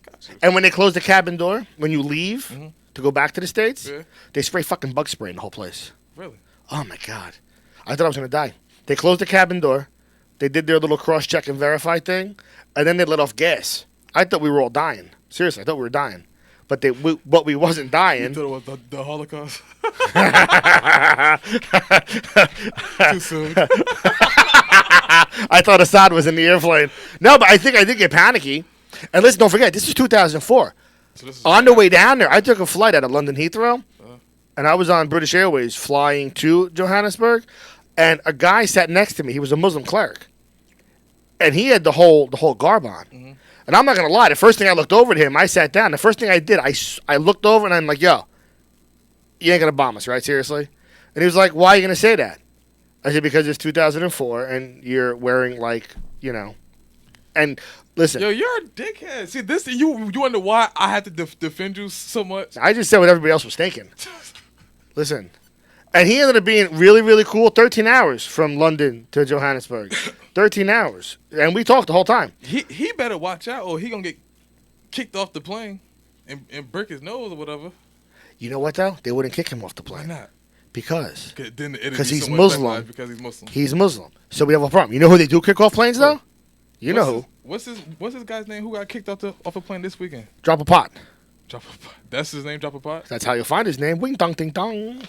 Speaker 4: Gotcha.
Speaker 2: And when they close the cabin door, when you leave
Speaker 4: Mhm.
Speaker 2: to go back to the States,
Speaker 4: Yeah.
Speaker 2: they spray fucking bug spray in the whole place.
Speaker 4: Really?
Speaker 2: Oh my God. I thought I was going to die. They closed the cabin door. They did their little cross-check and verify thing. And then they let off gas. I thought we were all dying. Seriously, I thought we were dying. But we wasn't
Speaker 4: You
Speaker 2: dying.
Speaker 4: thought it was the Holocaust? Too soon.
Speaker 2: I thought Assad was in the airplane. No, but I think you're panicky. And listen, don't forget, this is 2004.
Speaker 4: So this is
Speaker 2: On the way down there, I took a flight out of London Heathrow, and I was on British Airways flying to Johannesburg, and a guy sat next to me. He was a Muslim cleric, and he had the whole garb on.
Speaker 4: Mm-hmm.
Speaker 2: And I'm not gonna lie. The first thing I looked over at him, I sat down. The first thing I did, I looked over and I'm like, "Yo, you ain't gonna bomb us, right? Seriously?" And he was like, "Why are you gonna say that?" I said, "Because it's 2004 and you're wearing like, you know." And listen,
Speaker 4: Yo, you're a dickhead. See, this you wonder why I had to defend you so much.
Speaker 2: I just said what everybody else was thinking. Listen. And he ended up being really, really cool. 13 hours from London to Johannesburg. 13 hours. And we talked the whole time.
Speaker 4: He better watch out, or he gonna get kicked off the plane and break his nose or whatever.
Speaker 2: You know what, though? They wouldn't kick him off the
Speaker 4: Why
Speaker 2: plane.
Speaker 4: not?
Speaker 2: Because
Speaker 4: Then it'd be
Speaker 2: Because he's
Speaker 4: so much
Speaker 2: Muslim.
Speaker 4: backlash because he's Muslim.
Speaker 2: he's Muslim. So we have a problem. You know who they do kick off planes, though? You know who.
Speaker 4: What's his guy's name? Who got kicked off a plane this weekend?
Speaker 2: Drop a pot.
Speaker 4: Drop a pot. That's his name. Drop a pot.
Speaker 2: That's how you'll find his name. Wing dong ding dong.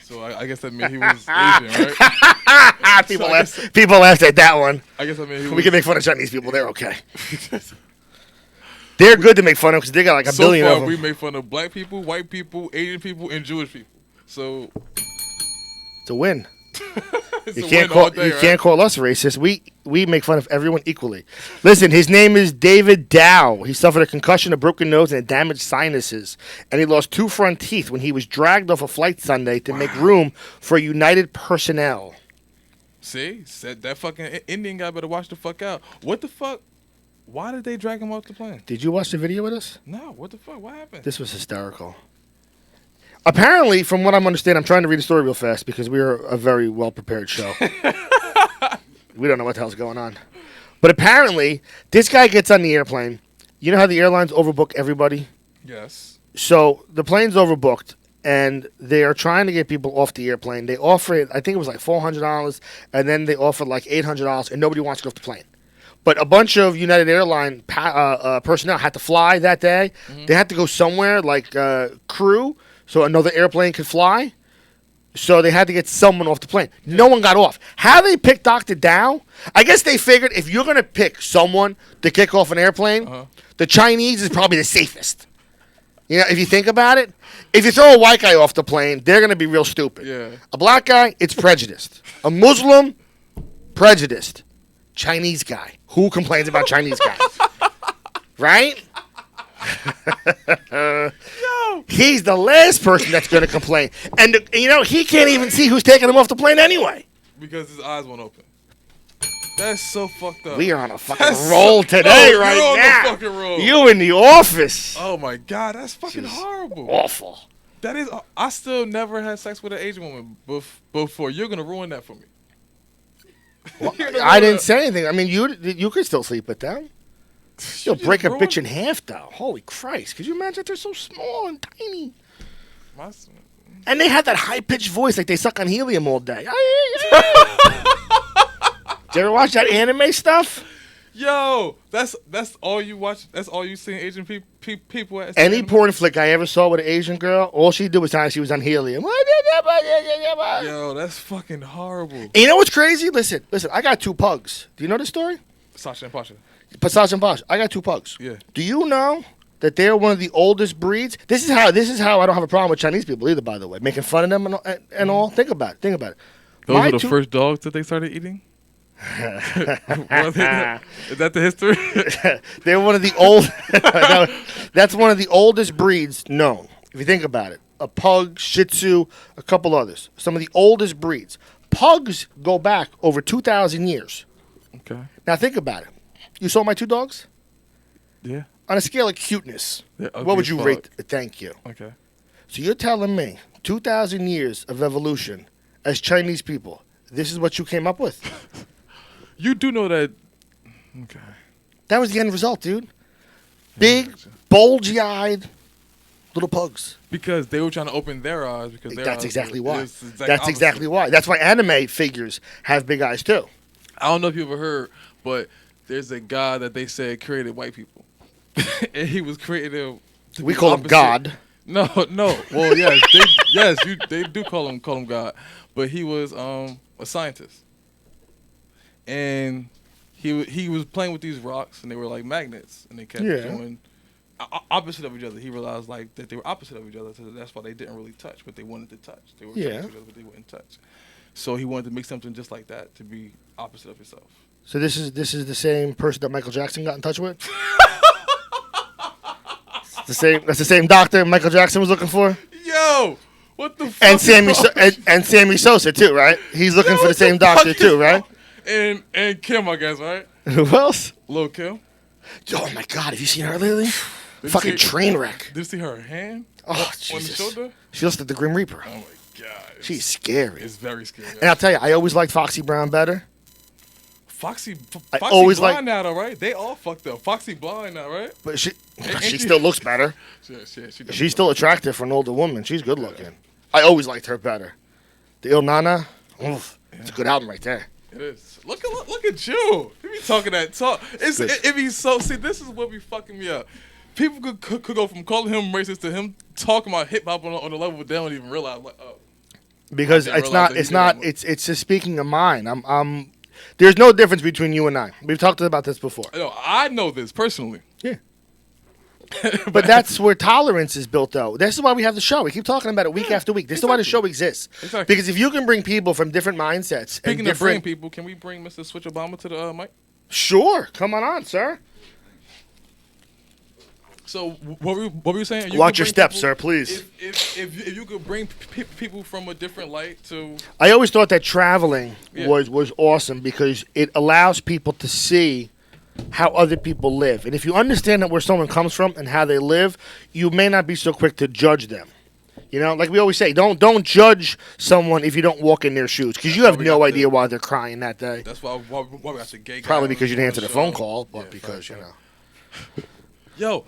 Speaker 4: So I guess that meant he was Asian, right?
Speaker 2: People laughed at that one.
Speaker 4: I guess that meant he was.
Speaker 2: We can make fun of Chinese people. They're okay. They're good to make fun of because they got like a
Speaker 4: So
Speaker 2: billion
Speaker 4: far,
Speaker 2: of them.
Speaker 4: we make fun of black people, white people, Asian people, and Jewish people. So
Speaker 2: It's a win.
Speaker 4: it's
Speaker 2: You
Speaker 4: a
Speaker 2: can't
Speaker 4: win all
Speaker 2: call
Speaker 4: day,
Speaker 2: you
Speaker 4: right?
Speaker 2: can't call us racist. We make fun of everyone equally. Listen, his name is David Dow. He suffered a concussion, a broken nose, and damaged sinuses, and he lost 2 front teeth when he was dragged off a flight Sunday to make room for United personnel.
Speaker 4: See, said that fucking Indian guy better watch the fuck out. What the fuck? Why did they drag him off the plane?
Speaker 2: Did you watch the video with us?
Speaker 4: No, what the fuck? What happened?
Speaker 2: This was hysterical. Apparently, from what I'm understanding, I'm trying to read the story real fast because we are a very well prepared show. We don't know what the hell's going on. But apparently, this guy gets on the airplane. You know how the airlines overbook everybody?
Speaker 4: Yes.
Speaker 2: So the plane's overbooked, and they are trying to get people off the airplane. They offer it, I think it was like $400, and then they offered like $800, and nobody wants to go off the plane. But a bunch of United Airline personnel had to fly that day.
Speaker 4: Mm-hmm.
Speaker 2: They had to go somewhere like crew, so another airplane could fly. So they had to get someone off the plane. No one got off. How they picked Dr. Dow? I guess they figured if you're going to pick someone to kick off an airplane, the Chinese is probably the safest. You know, if you think about it, if you throw a white guy off the plane, they're going to be real stupid.
Speaker 4: Yeah.
Speaker 2: A black guy, it's prejudiced. A Muslim, prejudiced. Chinese guy. Who complains about Chinese guys? Right? He's the last person that's going to complain. And, you know, he can't even see who's taking him off the plane anyway.
Speaker 4: Because his eyes won't open. That's so fucked up.
Speaker 2: We are on a fucking
Speaker 4: That's
Speaker 2: roll
Speaker 4: so-
Speaker 2: today
Speaker 4: No,
Speaker 2: right
Speaker 4: you're on the
Speaker 2: now.
Speaker 4: fucking roll.
Speaker 2: You in the office.
Speaker 4: Oh my god, that's fucking horrible.
Speaker 2: Awful.
Speaker 4: That is. I still never had sex with an Asian woman before. You're gonna ruin that for me.
Speaker 2: I didn't say anything. I mean, you could still sleep with them. You'll
Speaker 4: just
Speaker 2: break a
Speaker 4: ruined-
Speaker 2: bitch in half, though. Holy Christ. Could you imagine if they're so small and tiny?
Speaker 4: My-
Speaker 2: And they have that high-pitched voice like they suck on helium all day. Did you ever watch that anime stuff?
Speaker 4: Yo, that's all you watch. That's all you see Asian people at.
Speaker 2: Any porn flick I ever saw with an Asian girl, all she did was tell she was on helium.
Speaker 4: Yo, that's fucking horrible.
Speaker 2: And you know what's crazy? Listen. I got 2 pugs. Do you know the story?
Speaker 4: Sasha and Pasha.
Speaker 2: Passage and Bosch. I got 2 pugs.
Speaker 4: Yeah.
Speaker 2: Do you know that they're one of the oldest breeds? This is how I don't have a problem with Chinese people either, by the way. Making fun of them and all. Think about it.
Speaker 4: Those
Speaker 2: My
Speaker 4: are the
Speaker 2: 2
Speaker 4: first dogs that they started eating. Is that the history?
Speaker 2: They're one of the old. That's one of the oldest breeds known. If you think about it, a pug, Shih Tzu, a couple others. Some of the oldest breeds. Pugs go back over 2,000 years.
Speaker 4: Okay.
Speaker 2: Now think about it. You saw my 2 dogs?
Speaker 4: Yeah.
Speaker 2: On a scale of cuteness,
Speaker 4: They're ugly
Speaker 2: what would
Speaker 4: as
Speaker 2: you
Speaker 4: fuck.
Speaker 2: rate? Thank you.
Speaker 4: Okay.
Speaker 2: So you're telling me 2,000 years of evolution as Chinese people, this is what you came up with?
Speaker 4: You do know that. Okay.
Speaker 2: That was the end result, dude. Big, bulgy-eyed little pugs.
Speaker 4: Because they were trying to open their eyes. Because their
Speaker 2: That's
Speaker 4: eyes
Speaker 2: exactly
Speaker 4: were-
Speaker 2: why.
Speaker 4: it was the exact
Speaker 2: That's
Speaker 4: opposite.
Speaker 2: exactly why. That's why anime figures have big eyes too.
Speaker 4: I don't know if you ever heard, but there's a god that they said created white people, and he was created. To
Speaker 2: We
Speaker 4: be
Speaker 2: call him
Speaker 4: opposite.
Speaker 2: God.
Speaker 4: No. Well, they do call him God, but he was a scientist, and he was playing with these rocks, and they were like magnets, and they kept
Speaker 2: Yeah.
Speaker 4: doing. opposite of each other. He realized like that they were opposite of each other, so that's why they didn't really touch, but they wanted to touch. They were
Speaker 2: Yeah.
Speaker 4: touching each other, but they wouldn't touch. So he wanted to make something just like that to be opposite of himself.
Speaker 2: So this is the same person that Michael Jackson got in touch with. It's the same. That's the same doctor Michael Jackson was looking for.
Speaker 4: Yo, what the fuck?
Speaker 2: And Sammy
Speaker 4: is wrong?
Speaker 2: and Sammy Sosa too, right? He's looking for the same
Speaker 4: What the
Speaker 2: doctor
Speaker 4: fuck
Speaker 2: too,
Speaker 4: is
Speaker 2: right?
Speaker 4: wrong? And Kim, I guess, right?
Speaker 2: Who else?
Speaker 4: Lil Kim.
Speaker 2: Oh my God! Have you seen her lately?
Speaker 4: Did
Speaker 2: Fucking
Speaker 4: you see-
Speaker 2: train wreck.
Speaker 4: Did you see her hand
Speaker 2: Oh
Speaker 4: on the
Speaker 2: Jesus!
Speaker 4: shoulder?
Speaker 2: She looks like the Grim Reaper.
Speaker 4: Oh my god,
Speaker 2: She's scary.
Speaker 4: it's very scary.
Speaker 2: And I'll tell you, I always liked Foxy Brown better.
Speaker 4: Foxy
Speaker 2: I
Speaker 4: blind
Speaker 2: always like-
Speaker 4: now, though, right? They all fucked up. Foxy blind now, right?
Speaker 2: But she
Speaker 4: she-
Speaker 2: still looks better.
Speaker 4: She
Speaker 2: She's still attractive for an older woman. She's good looking. I always liked her better. The Il Nana, oof, it's a good album right there.
Speaker 4: It is. Look at you. You be talking that talk.
Speaker 2: Good.
Speaker 4: It be so. See, this is what be fucking me up. People could go from calling him racist to him talking about hip hop on a level they don't even realize. Like, oh,
Speaker 2: Because
Speaker 4: I didn't
Speaker 2: it's
Speaker 4: realize
Speaker 2: not,
Speaker 4: that
Speaker 2: it's
Speaker 4: he
Speaker 2: not,
Speaker 4: did
Speaker 2: it's just speaking of mine. There's no difference between you and I. We've talked about this before.
Speaker 4: no, I know this personally.
Speaker 2: Yeah. But that's where tolerance is built, though. This is why we have the show. We keep talking about it week after week. This is why the show exists.
Speaker 4: Exactly.
Speaker 2: Because if you can bring people from different mindsets
Speaker 4: Speaking
Speaker 2: and
Speaker 4: of bring
Speaker 2: different,
Speaker 4: people, can we bring Mr. Switch Obama to the mic?
Speaker 2: sure, come on, sir.
Speaker 4: So what were you saying? You
Speaker 2: Watch
Speaker 4: could
Speaker 2: your
Speaker 4: bring
Speaker 2: steps,
Speaker 4: people-
Speaker 2: sir, please.
Speaker 4: If you could bring people from a different light to
Speaker 2: I always thought that traveling
Speaker 4: Yeah.
Speaker 2: was awesome because it allows people to see how other people live. And if you understand that where someone comes from and how they live, you may not be so quick to judge them. You know, like we always say, don't judge someone if you don't walk in their shoes because you have
Speaker 4: we
Speaker 2: no
Speaker 4: got
Speaker 2: idea why they're crying that day.
Speaker 4: that's why we got the gay guy
Speaker 2: Probably
Speaker 4: on-
Speaker 2: because you didn't
Speaker 4: on
Speaker 2: answer the
Speaker 4: show.
Speaker 2: phone call, but
Speaker 4: Yeah,
Speaker 2: because,
Speaker 4: fact,
Speaker 2: you
Speaker 4: fact.
Speaker 2: know.
Speaker 4: Yo,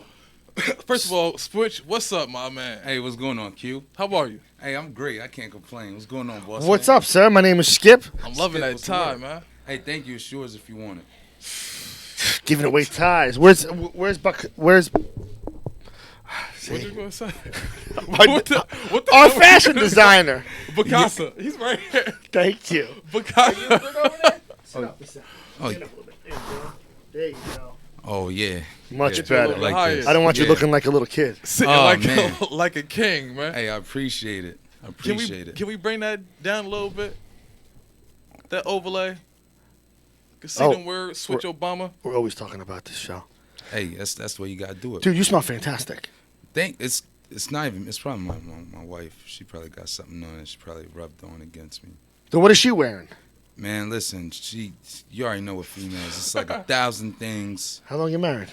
Speaker 4: first of all, Switch, what's up, my man?
Speaker 6: Hey, what's going on, Q?
Speaker 4: How are you?
Speaker 6: Hey, I'm great. I can't complain. What's going on, boss?
Speaker 2: What's
Speaker 6: man?
Speaker 2: up, sir? My name is Skip.
Speaker 4: I'm loving
Speaker 6: Skip,
Speaker 4: that
Speaker 6: what's the
Speaker 4: tie,
Speaker 6: word?
Speaker 4: man.
Speaker 6: Hey, thank you. It's yours if you want it.
Speaker 2: Giving away ties. Where's
Speaker 4: What you gonna say?
Speaker 2: our,
Speaker 4: what the
Speaker 2: our
Speaker 4: hell-
Speaker 2: fashion designer?
Speaker 4: Bacasa. He's right here.
Speaker 2: Thank you.
Speaker 4: Bacasa.
Speaker 6: Oh,
Speaker 2: There you go.
Speaker 6: oh yeah.
Speaker 2: Much
Speaker 6: Yeah.
Speaker 2: better.
Speaker 6: Like
Speaker 4: higher.
Speaker 6: this.
Speaker 2: I don't want you
Speaker 6: Yeah.
Speaker 2: looking like a little kid.
Speaker 4: Sitting
Speaker 6: Oh,
Speaker 4: like
Speaker 6: man.
Speaker 4: like a king, man.
Speaker 6: Hey, I appreciate it. I appreciate it.
Speaker 4: Can we bring that down a little bit? That overlay. Can see
Speaker 2: Oh,
Speaker 4: them words. Switch Obama.
Speaker 2: We're always talking about this show.
Speaker 6: Hey, that's the way you gotta do it.
Speaker 2: Dude, you smell fantastic.
Speaker 6: It's not even. It's probably my wife. She probably got something on it. She probably rubbed on against me.
Speaker 2: So what is she wearing?
Speaker 6: Man, listen. You already know what females. It's like 1,000 things.
Speaker 2: How long you married?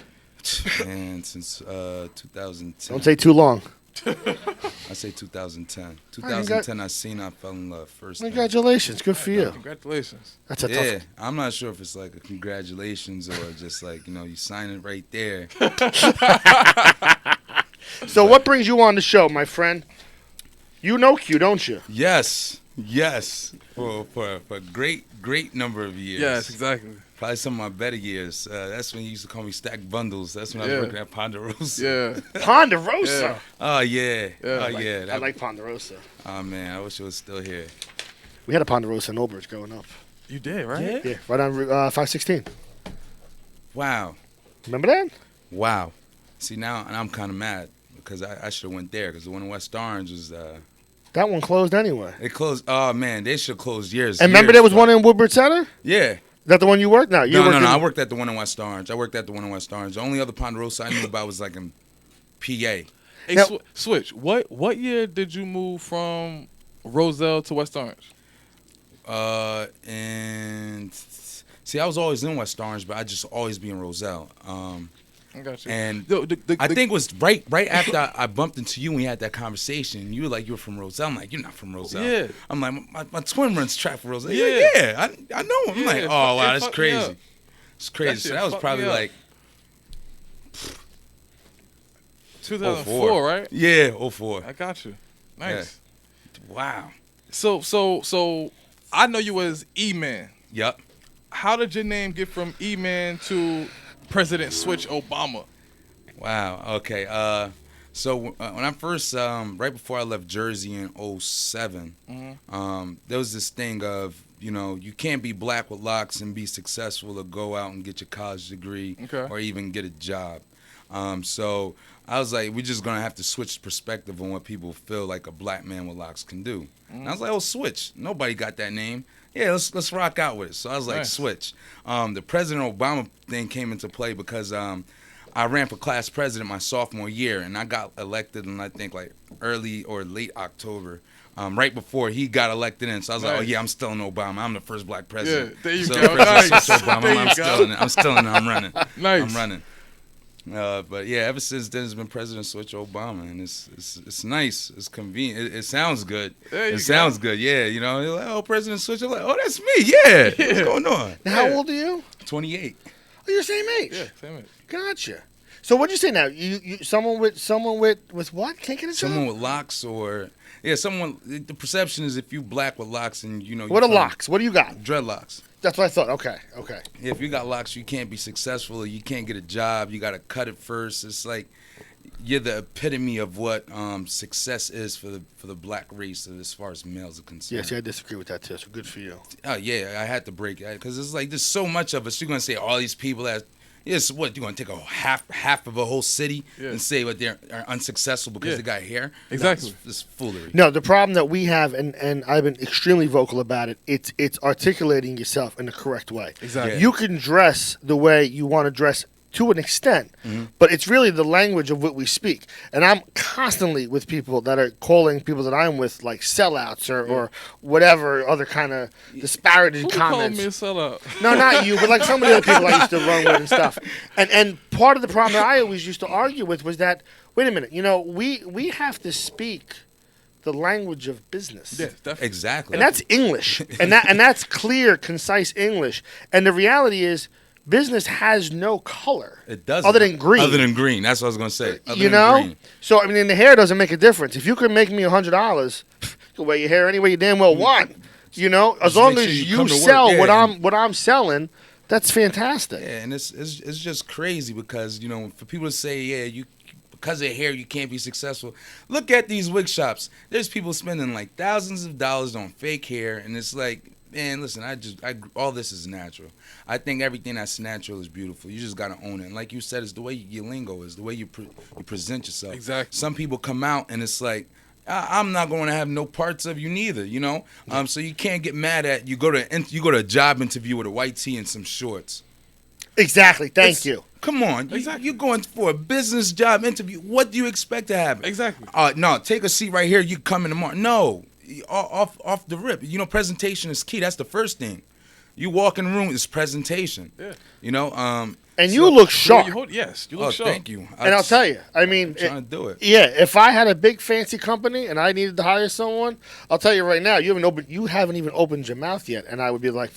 Speaker 6: Man, since 2010.
Speaker 2: Don't say too long.
Speaker 6: I say 2010. 2010, I seen I fell in love first. time.
Speaker 2: Congratulations. Good for you.
Speaker 4: Congratulations.
Speaker 2: That's a
Speaker 6: Yeah,
Speaker 2: tough.
Speaker 6: I'm not sure if it's like a congratulations or just like, you sign it right there.
Speaker 2: So what brings you on the show, my friend? You know Q, don't you?
Speaker 6: Yes. For a great number of years.
Speaker 4: Yes, exactly.
Speaker 6: Probably some of my better years. That's when you used to call me Stack Bundles. That's when I
Speaker 4: Yeah.
Speaker 6: was working at Ponderosa.
Speaker 4: Yeah.
Speaker 2: Ponderosa.
Speaker 6: Oh yeah.
Speaker 4: Yeah.
Speaker 6: Oh
Speaker 4: I
Speaker 6: yeah.
Speaker 2: I like Ponderosa.
Speaker 6: Oh man, I wish it was still here.
Speaker 2: We had a Ponderosa in Old Bridge growing up.
Speaker 4: You did, right?
Speaker 2: Yeah, right on 516.
Speaker 6: Wow.
Speaker 2: Remember that?
Speaker 6: Wow. See now, and I'm kind of mad because I should have went there because the one in West Orange was
Speaker 2: That one closed anyway.
Speaker 6: they closed. Oh man, they should have closed years.
Speaker 2: And remember
Speaker 6: years
Speaker 2: there was
Speaker 6: ago.
Speaker 2: one in Woodbridge Center? Is
Speaker 6: Yeah.
Speaker 2: that the one you worked? No, you
Speaker 6: No,
Speaker 2: worked
Speaker 6: no, no.
Speaker 2: in-
Speaker 6: I worked at the one in West Orange. The only other Ponderosa I knew about was like in PA.
Speaker 4: Hey,
Speaker 2: Now-
Speaker 4: Switch. What year did you move from Roselle to West Orange?
Speaker 6: And see, I was always in West Orange, but I just always be in Roselle.
Speaker 4: I got you.
Speaker 6: And
Speaker 4: I
Speaker 6: I think it was right after I bumped into you and we had that conversation. You were like, "You're from Roselle." I'm like, "You're not from Roselle."
Speaker 4: Yeah.
Speaker 6: I'm like, my twin runs track for Roselle.
Speaker 4: Yeah.
Speaker 6: Yeah, I know him. I'm
Speaker 4: Yeah,
Speaker 6: like,
Speaker 4: it
Speaker 6: "Oh
Speaker 4: fuck-
Speaker 6: wow,
Speaker 4: it
Speaker 6: that's
Speaker 4: fucked me up.
Speaker 6: crazy." It's crazy.
Speaker 4: That
Speaker 6: So
Speaker 4: shit
Speaker 6: that was
Speaker 4: fucked
Speaker 6: probably
Speaker 4: me up.
Speaker 6: like
Speaker 4: 2004, right?
Speaker 6: Yeah, 04.
Speaker 4: I got you. Nice.
Speaker 6: Wow.
Speaker 4: So I know you as E-Man.
Speaker 6: Yup.
Speaker 4: How did your name get from E-Man to President Switch Obama?
Speaker 6: Wow. Okay. So when I first, right before I left Jersey in 07, there was this thing of, you can't be black with locks and be successful or go out and get your college degree
Speaker 4: Okay.
Speaker 6: or even get a job. So I was like, we're just gonna have to switch perspective on what people feel like a black man with locks can do. And I was like, oh, switch. Nobody got that name. Yeah, let's rock out with it. So I was like,
Speaker 4: Nice.
Speaker 6: switch. The President Obama thing came into play because I ran for class president my sophomore year, and I got elected in I think like early or late October. Right before he got elected in, so I was like, "Oh
Speaker 4: Nice.
Speaker 6: yeah, I'm still in Obama. I'm the first black president."
Speaker 4: Yeah, there you
Speaker 6: so
Speaker 4: go.
Speaker 6: President
Speaker 4: Nice.
Speaker 6: switched Obama.
Speaker 4: There you
Speaker 6: I'm
Speaker 4: go.
Speaker 6: still in it. I'm still in it. I'm running.
Speaker 4: Nice.
Speaker 6: I'm running. But yeah, ever since then, it's been President Switch Obama, and it's nice. It's convenient. It sounds good.
Speaker 4: There you
Speaker 6: It
Speaker 4: go.
Speaker 6: sounds good. Yeah, you know, you're like, oh, President Switch. I'm like, oh, that's me. Yeah. What's going on?
Speaker 2: Now, how old are you?
Speaker 6: 28.
Speaker 2: Oh, you're the same age.
Speaker 4: Yeah, same age.
Speaker 2: Gotcha. So what'd you say now? You someone with what? Can't get a job?
Speaker 6: Someone with locks or someone. The perception is if you black with locks and you know.
Speaker 2: What are locks? What do you got?
Speaker 6: Dreadlocks.
Speaker 2: That's what I thought. Okay.
Speaker 6: Yeah, if you got locks, you can't be successful. Or you can't get a job. You got to cut it first. It's like you're the epitome of what success is for the black race as far as males are concerned.
Speaker 2: Yeah, see, I disagree with that too. So good for you.
Speaker 6: Oh yeah, I had to break it because it's like there's so much of us. You're gonna say all these people that. Yes, what you're gonna take a half of a whole city and say what they're unsuccessful because they got hair?
Speaker 4: Exactly.
Speaker 6: No, it's foolery.
Speaker 2: No, the problem that we have, and I've been extremely vocal about it. It's articulating yourself in the correct way.
Speaker 4: Exactly.
Speaker 6: Yeah.
Speaker 2: You can dress the way you want to dress to an extent, but it's really the language of what we speak. And I'm constantly with people that are calling people that I'm with like sellouts or whatever other kind of disparaging
Speaker 4: Who called
Speaker 2: comments.
Speaker 4: me a sellout?
Speaker 2: No, not you, but like some of the other people I used to run with and stuff. And part of the problem that I always used to argue with was that, wait a minute, we have to speak the language of business.
Speaker 4: Yeah, definitely.
Speaker 6: Exactly.
Speaker 2: And that's English. and that's clear, concise English. And the reality is business has no color.
Speaker 6: It doesn't.
Speaker 2: Other than green.
Speaker 6: Other than green. That's what I was gonna say. Other
Speaker 2: you
Speaker 6: than
Speaker 2: know?
Speaker 6: green.
Speaker 2: So I mean the hair doesn't make a difference. If you could make me $100, you can wear your hair any way you damn well want. You know? As
Speaker 6: Just
Speaker 2: long
Speaker 6: make sure
Speaker 2: as
Speaker 6: you come
Speaker 2: you
Speaker 6: to work,
Speaker 2: sell
Speaker 6: yeah.
Speaker 2: what I'm selling, that's fantastic.
Speaker 6: Yeah, and it's just crazy because for people to say you because of hair you can't be successful. Look at these wig shops. There's people spending like thousands of dollars on fake hair, and it's like, man, listen, all this is natural. I think everything that's natural is beautiful. You just gotta own it. And like you said, it's the way your lingo is, the way you present yourself.
Speaker 4: Exactly.
Speaker 6: Some people come out and it's like, I'm not going to have no parts of you neither, So you can't get mad at you go to a job interview with a white tee and some shorts.
Speaker 2: Exactly. Thank you.
Speaker 6: Come on,
Speaker 4: Exactly.
Speaker 6: you're going for a business job interview. What do you expect to happen?
Speaker 4: Exactly.
Speaker 6: No, take a seat right here. You come in tomorrow. No, off the rip. Presentation is key. That's the first thing. You walk in the room, it's presentation.
Speaker 4: Yeah.
Speaker 2: And you look sharp.
Speaker 4: Yes, you look sharp.
Speaker 6: Thank you.
Speaker 2: And I'll tell you, I mean,
Speaker 6: I'm trying to do it.
Speaker 2: Yeah, if I had a big fancy company and I needed to hire someone, I'll tell you right now, you haven't even opened your mouth yet, and I would be like,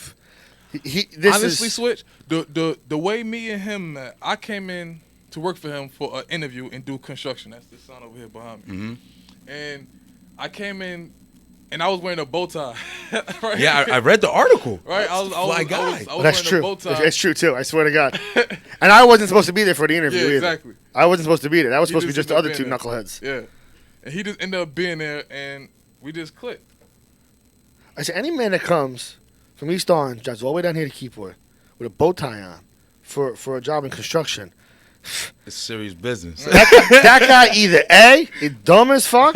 Speaker 4: Honestly, Switch, the way me and him met, I came in to work for him for an interview and do construction. That's the sign over here behind me.
Speaker 6: Mm-hmm.
Speaker 4: And I came in, and I was wearing a bow tie. Right?
Speaker 6: Yeah, I read the article.
Speaker 4: Right, I was
Speaker 6: Fly guy.
Speaker 4: I was
Speaker 2: That's
Speaker 4: wearing
Speaker 2: true.
Speaker 4: a bow tie.
Speaker 2: It's true too. I swear to God. And I wasn't supposed to be there for the interview
Speaker 4: Yeah,
Speaker 2: either.
Speaker 4: exactly.
Speaker 2: I wasn't supposed to be there. That was
Speaker 4: He
Speaker 2: supposed to be just
Speaker 4: just
Speaker 2: the other
Speaker 4: ended
Speaker 2: two
Speaker 4: up being
Speaker 2: knuckleheads.
Speaker 4: Yeah, and he just ended up being there, and we just clicked.
Speaker 2: I said, any man that comes from East Orange, drives all the way down here to Keyport with a bow tie on for a job in construction,
Speaker 6: It's serious business.
Speaker 2: that guy either A, is dumb as fuck,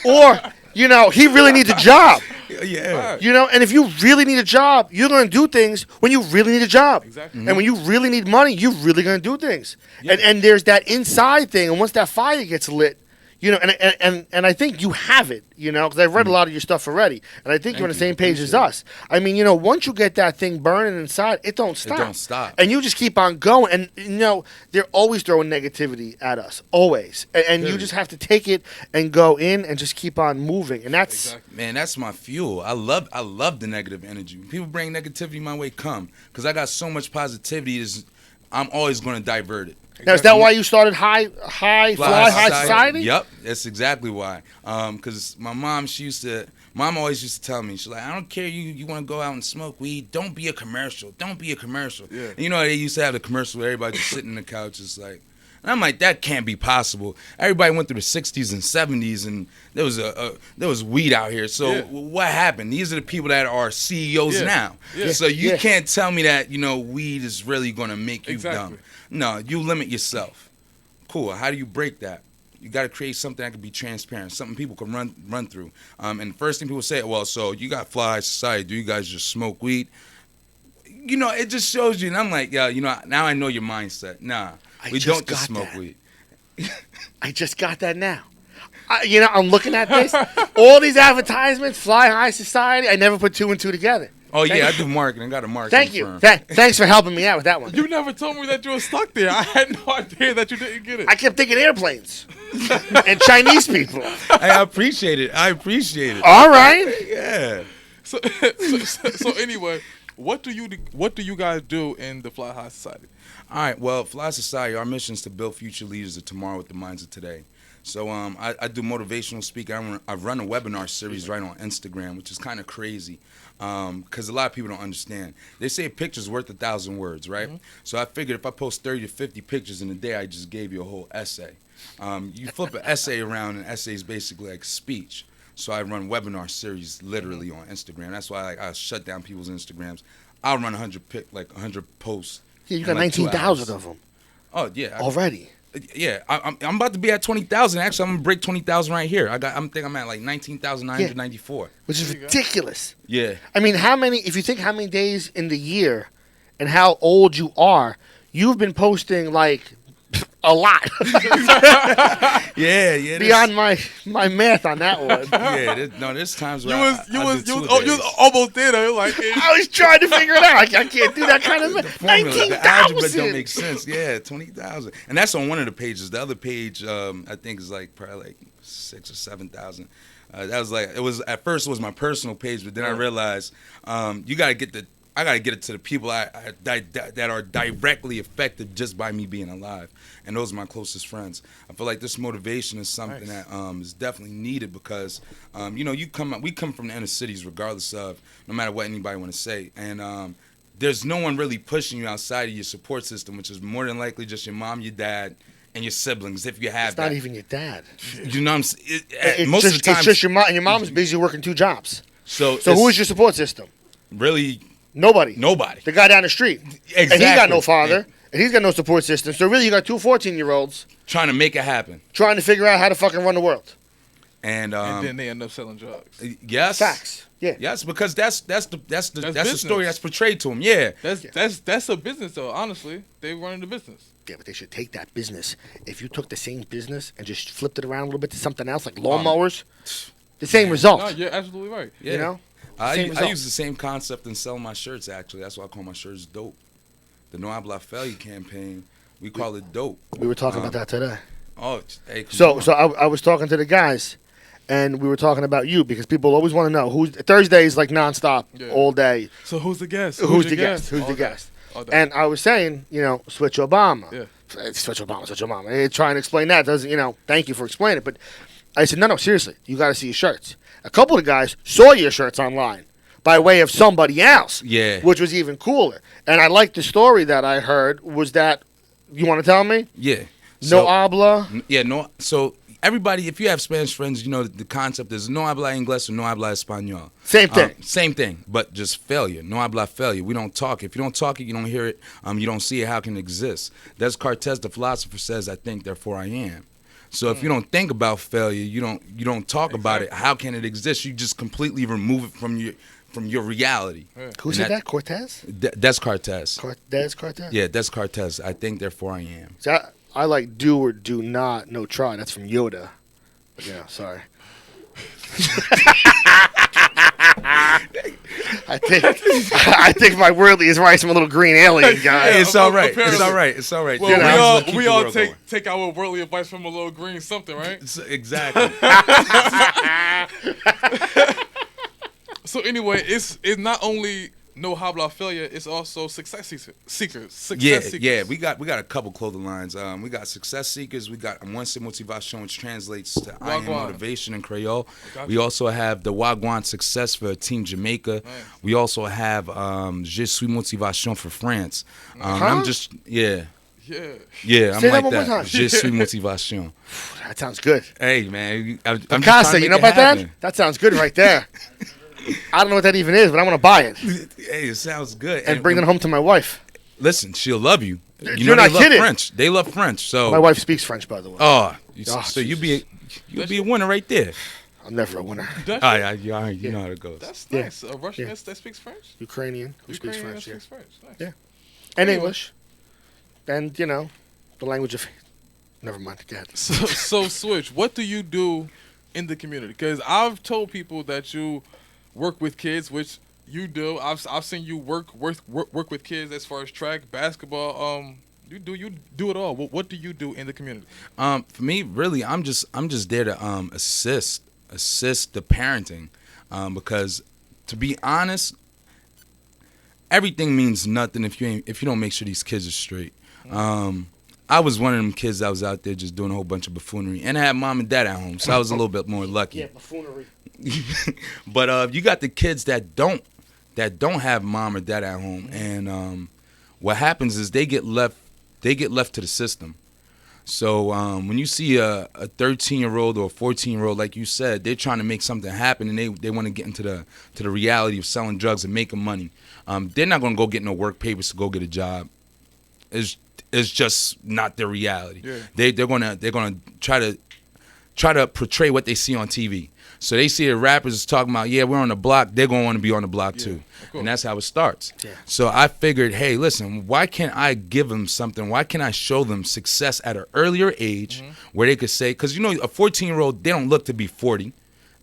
Speaker 2: or he really needs a job.
Speaker 6: Yeah.
Speaker 2: And if you really need a job, you're going to do things when you really need a job.
Speaker 4: Exactly.
Speaker 2: And when you really need money, you're really going to do things. And there's that inside thing. And once that fire gets lit, and I think you have it, because I've read a lot of your stuff already. And I think you're on the same page as us. I mean, once you get that thing burning inside, it don't stop.
Speaker 6: It don't stop.
Speaker 2: And you just keep on going. And, they're always throwing negativity at us. Always. And you just have to take it and go in and just keep on moving. And that's...
Speaker 4: Exactly.
Speaker 6: Man, that's my fuel. I love the negative energy. When people bring negativity my way, come. Because I got so much positivity, I'm always going to divert it.
Speaker 2: Now, is that why you started High Society?
Speaker 6: Yep, that's exactly why. Because my mom, Mom always used to tell me, she's like, I don't care, you want to go out and smoke weed, don't be a commercial. Don't be a commercial.
Speaker 4: Yeah.
Speaker 6: And they used to have the commercial where everybody just sitting on the couch, it's like, and I'm like, that can't be possible. Everybody went through the 60s and 70s, and there was weed out here. So what happened? These are the people that are CEOs now.
Speaker 4: Yeah.
Speaker 6: So you can't tell me that weed is really going to make you dumb. No, you limit yourself. Cool. How do you break that? You got to create something that can be transparent, something people can run through. And the first thing people say, well, so you got Fly High Society. Do you guys just smoke weed? You know, it just shows you. And I'm like, yeah, you know, now I know your mindset. Nah, we don't just smoke weed.
Speaker 2: I just got that now. You know, I'm looking at this. All these advertisements, Fly High Society. I never put 2 and 2 together.
Speaker 6: Oh, yeah, I do marketing. I got a marketing
Speaker 2: Thank you.
Speaker 6: firm.
Speaker 2: Thanks for helping me out with that one.
Speaker 4: You never told me that you were stuck there. I had no idea that you didn't get it.
Speaker 2: I kept thinking airplanes and Chinese people.
Speaker 6: I appreciate it.
Speaker 2: All right.
Speaker 6: Yeah.
Speaker 4: So anyway, what do you guys do in the Fly High Society?
Speaker 6: All right. Well, Fly Society, our mission is to build future leaders of tomorrow with the minds of today. So I do motivational speaking. I run a webinar series right on Instagram, which is kind of crazy because a lot of people don't understand. They say a picture's worth 1,000 words, right? Mm-hmm. So I figured if I post 30 to 50 pictures in a day, I just gave you a whole essay. You flip an essay around, and an essay is basically like speech. So I run webinar series literally on Instagram. That's why I shut down people's Instagrams. I'll run 100 posts.
Speaker 2: Yeah, you got 19,000 of them.
Speaker 6: Oh yeah.
Speaker 2: Already.
Speaker 6: Yeah, I'm about to be at 20,000. Actually, I'm gonna break 20,000 right here. I'm at like 19,994.
Speaker 2: Which is ridiculous.
Speaker 6: Yeah.
Speaker 2: I mean, if you think how many days in the year and how old you are, you've been posting like a lot.
Speaker 6: yeah.
Speaker 2: Beyond my math on that one.
Speaker 6: Yeah, there's times where
Speaker 4: you was almost there. Though. Like
Speaker 2: I was trying to figure it out. I can't do that kind of math. 19,000.
Speaker 6: The algebra don't make sense. Yeah, 20,000, and that's on one of the pages. The other page, I think, is like probably like 6,000 or 7,000. That was like at first it was my personal page, but then I realized you gotta get I gotta get it to the people that are directly affected just by me being alive, and those are my closest friends. I feel like this motivation is something that is definitely needed because, you know, we come from the inner cities regardless of no matter what anybody want to say, and there's no one really pushing you outside of your support system, which is more than likely just your mom, your dad, and your siblings if you have. It's
Speaker 2: not even your dad.
Speaker 6: You know what I'm saying?
Speaker 2: It's just your mom, and your mom's busy working 2 jobs. So who is your support system?
Speaker 6: Really.
Speaker 2: Nobody.
Speaker 6: The
Speaker 2: guy down the street.
Speaker 6: Exactly.
Speaker 2: And he's got no father. And he's got no support system. So really you got 2 14-year-olds.
Speaker 6: Trying to make it happen.
Speaker 2: Trying to figure out how to fucking run the world.
Speaker 4: And then they end up selling drugs.
Speaker 6: Yes.
Speaker 2: Facts. Yeah.
Speaker 6: Yes, because that's the story that's portrayed to them. Yeah.
Speaker 4: That's a business though, honestly. They running the business.
Speaker 2: Yeah, but they should take that business. If you took the same business and just flipped it around a little bit to something else, like lawnmowers, the same result.
Speaker 4: No, you're absolutely right.
Speaker 6: Yeah.
Speaker 2: You know?
Speaker 6: I use the same concept in selling my shirts, actually. That's why I call my shirts dope. The No Habla Failure campaign, we call it dope.
Speaker 2: We were talking about that today.
Speaker 6: Oh, hey,
Speaker 2: So I was talking to the guys, and we were talking about you because people always want to know Thursday is like nonstop all day.
Speaker 4: So who's the guest?
Speaker 2: Who's the guest? Who's the guest? And I was saying, you know, Switch Obama.
Speaker 4: Yeah.
Speaker 2: Switch Obama. Trying to explain that doesn't, you know, thank you for explaining it. But I said, no, seriously, you got to see your shirts. A couple of guys saw your shirts online by way of somebody else.
Speaker 6: Yeah.
Speaker 2: Which was even cooler. And I liked the story that I heard was that, you want to tell me?
Speaker 6: Yeah.
Speaker 2: No habla.
Speaker 6: Yeah, no. So everybody, if you have Spanish friends, you know the concept is no habla inglés or no habla español.
Speaker 2: Same thing.
Speaker 6: Same thing, but just failure. No habla failure. We don't talk. If you don't talk it, you don't hear it. You don't see it. How can it exist? Des Cartes, the philosopher, says, "I think, therefore I am." So if you don't think about failure, you don't talk about it. How can it exist? You just completely remove it from your reality.
Speaker 2: Yeah. Who said that? Cortez?
Speaker 6: Des Cartes.
Speaker 2: Des Cartes?
Speaker 6: Yeah, Des Cartes. I think, therefore I am.
Speaker 2: So I like do or do not, no try. That's from Yoda. But yeah, sorry. I think my worldly is right. Some little green alien guy.
Speaker 6: It's all right. It's all right. It's all right.
Speaker 4: Well, we all take our worldly advice from a little green something, right?
Speaker 6: Exactly.
Speaker 4: So anyway, it's not only no habla failure, it's also success seekers.
Speaker 6: Yeah. We got a couple clothing lines. We got success seekers. We got Once Motivation, which translates to I am motivation in Creole. Gotcha. We also have the Wagwan Success for Team Jamaica. Nice. We also have Je suis motivation for France. I'm just Yeah, I'm
Speaker 2: Say
Speaker 6: like
Speaker 2: that.
Speaker 6: that. Je suis motivation.
Speaker 2: That sounds good.
Speaker 6: Hey man, I'm
Speaker 2: Picasso, you know about that? That sounds good right there. I don't know what that even is, but I'm gonna buy it.
Speaker 6: Hey, it sounds good.
Speaker 2: And bring it home to my wife.
Speaker 6: Listen, she'll love you.
Speaker 2: You're not
Speaker 6: they love
Speaker 2: kidding.
Speaker 6: French. They love French. So
Speaker 2: My wife speaks French, by the way.
Speaker 6: Oh,
Speaker 2: Oh,
Speaker 6: so you'll
Speaker 2: Jesus.
Speaker 6: be a winner right there.
Speaker 2: I'm never a winner.
Speaker 4: Dutch,
Speaker 6: You know how it goes.
Speaker 4: that's
Speaker 2: Yeah.
Speaker 4: nice. A Russian
Speaker 2: Yeah.
Speaker 4: that speaks French.
Speaker 2: Ukrainian who speaks
Speaker 4: Ukrainian
Speaker 2: French,
Speaker 4: that
Speaker 2: yeah.
Speaker 4: speaks French. Nice.
Speaker 2: Yeah. And
Speaker 4: Anyway.
Speaker 2: English. And, the language of... Never mind. Go ahead.
Speaker 4: So Switch, what do you do in the community? Because I've told people that you work with kids, which you do. I've seen you work with kids as far as track, basketball. You do it all. What do you do in the community?
Speaker 6: For me, really, I'm just there to assist the parenting, because to be honest, everything means nothing if you don't make sure these kids are straight. I was one of them kids that was out there just doing a whole bunch of buffoonery, and I had mom and dad at home, so I was a little bit more lucky.
Speaker 2: Yeah, buffoonery.
Speaker 6: But you got the kids that don't have mom or dad at home, and what happens is they get left to the system. So when you see a 13-year-old or a 14-year-old, like you said, they're trying to make something happen, and they want to get into the reality of selling drugs and making money. They're not going to go get no work papers to go get a job. It's just not their reality.
Speaker 4: Yeah.
Speaker 6: They're gonna try to portray what they see on TV. So they see the rappers is talking about, yeah, we're on the block. They're gonna want to be on the block too, and that's how it starts.
Speaker 2: Yeah.
Speaker 6: So I figured, hey, listen, why can't I give them something? Why can't I show them success at an earlier age, where they could say, because a 14-year-old, they don't look to be 40.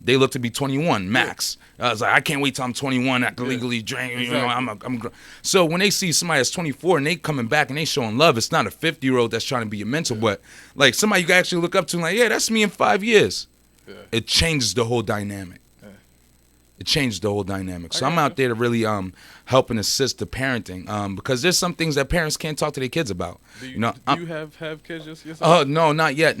Speaker 6: They look to be 21 max. I was like, I can't wait till I'm 21. I can legally drink.
Speaker 4: Exactly.
Speaker 6: So when they see somebody that's 24 and they coming back and they showing love, it's not a 50-year-old that's trying to be your mentor, but like somebody you can actually look up to, and like, yeah, that's me in 5 years.
Speaker 4: Yeah.
Speaker 6: It changes the whole dynamic.
Speaker 4: Yeah.
Speaker 6: It changed the whole dynamic. So
Speaker 4: I
Speaker 6: I'm
Speaker 4: got
Speaker 6: out there to really help and assist the parenting, because there's some things that parents can't talk to their kids about.
Speaker 4: Do
Speaker 6: You know,
Speaker 4: you have kids yourself?
Speaker 6: Oh no, not yet.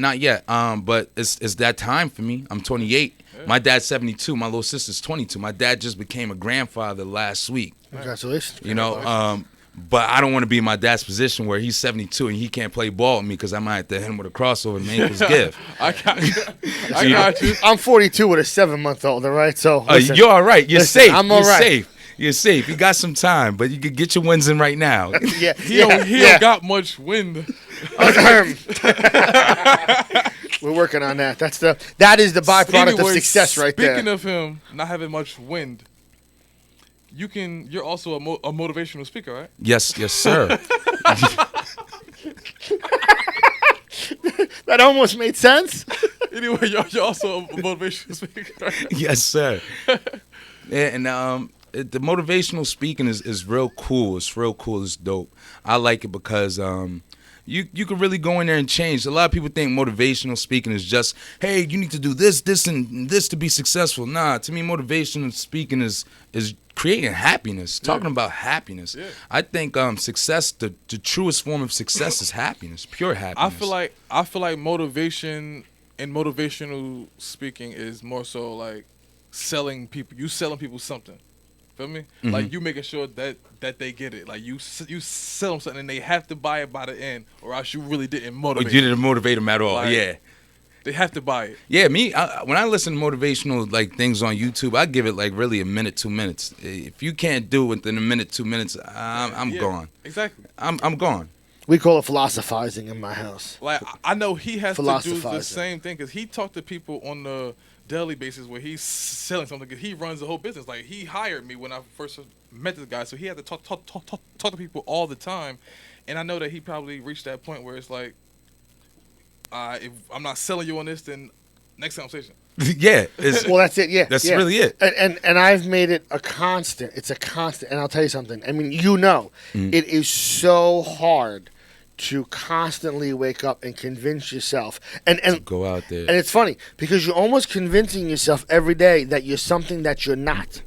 Speaker 6: But it's that time for me. I'm 28. My dad's 72. My little sister's 22. My dad just became a grandfather last week.
Speaker 2: Congratulations.
Speaker 6: But I don't want to be in my dad's position where he's 72 and he can't play ball with me because I might have to hit him with a crossover and make his give.
Speaker 4: I got you.
Speaker 2: I'm 42 with a 7-month-old, all right? So, listen.
Speaker 6: You're all right. You're
Speaker 2: Listen,
Speaker 6: safe.
Speaker 2: I'm all
Speaker 6: You're
Speaker 2: right.
Speaker 6: safe. You're safe. You got some time, but you could get your wins in right now.
Speaker 2: Yeah,
Speaker 4: He don't got much wind.
Speaker 2: We're working on that. That is the byproduct of
Speaker 4: Anyway,
Speaker 2: success right there.
Speaker 4: Speaking of him not having much wind, you're also a motivational speaker, right?
Speaker 6: Yes, sir.
Speaker 2: That almost made sense.
Speaker 4: Anyway, you're also a motivational speaker, right?
Speaker 6: Yes, sir. Yeah, and the motivational speaking is real cool. It's real cool. It's dope. I like it because you can really go in there and change. A lot of people think motivational speaking is just, hey, you need to do this, and this to be successful. Nah, to me, motivational speaking is creating happiness, talking about happiness.
Speaker 4: Yeah.
Speaker 6: I think success, the truest form of success is happiness, pure happiness.
Speaker 4: I feel like motivation and motivational speaking is more so like selling people something. Feel me?
Speaker 6: Mm-hmm.
Speaker 4: Like you making sure that they get it. Like you sell them something and they have to buy it by the end, or else you really didn't
Speaker 6: Or
Speaker 4: motivate.
Speaker 6: you didn't motivate them at all.
Speaker 4: Like,
Speaker 6: Yeah.
Speaker 4: They have to buy it.
Speaker 6: Yeah, when I listen to motivational like things on YouTube, I give it like really a minute, 2 minutes. If you can't do it within a minute, 2 minutes, I'm
Speaker 4: Yeah,
Speaker 6: gone.
Speaker 4: Exactly.
Speaker 6: I'm gone.
Speaker 2: We call it philosophizing in my house.
Speaker 4: Like I know he has to do the
Speaker 2: Philosophizing.
Speaker 4: same thing because he talked to people on the daily basis where he's selling something. Cause he runs the whole business. Like he hired me when I first met this guy, so he had to talk to people all the time. And I know that he probably reached that point where it's like, if I'm not selling you on this, then next conversation.
Speaker 6: Yeah.
Speaker 2: Well, that's it. Yeah,
Speaker 6: That's
Speaker 2: yeah.
Speaker 6: really it.
Speaker 2: And I've made it a constant. It's a constant. And I'll tell you something. I mean, it is so hard to constantly wake up and convince yourself. And
Speaker 6: Go out there.
Speaker 2: And it's funny because you're almost convincing yourself every day that you're something that you're not.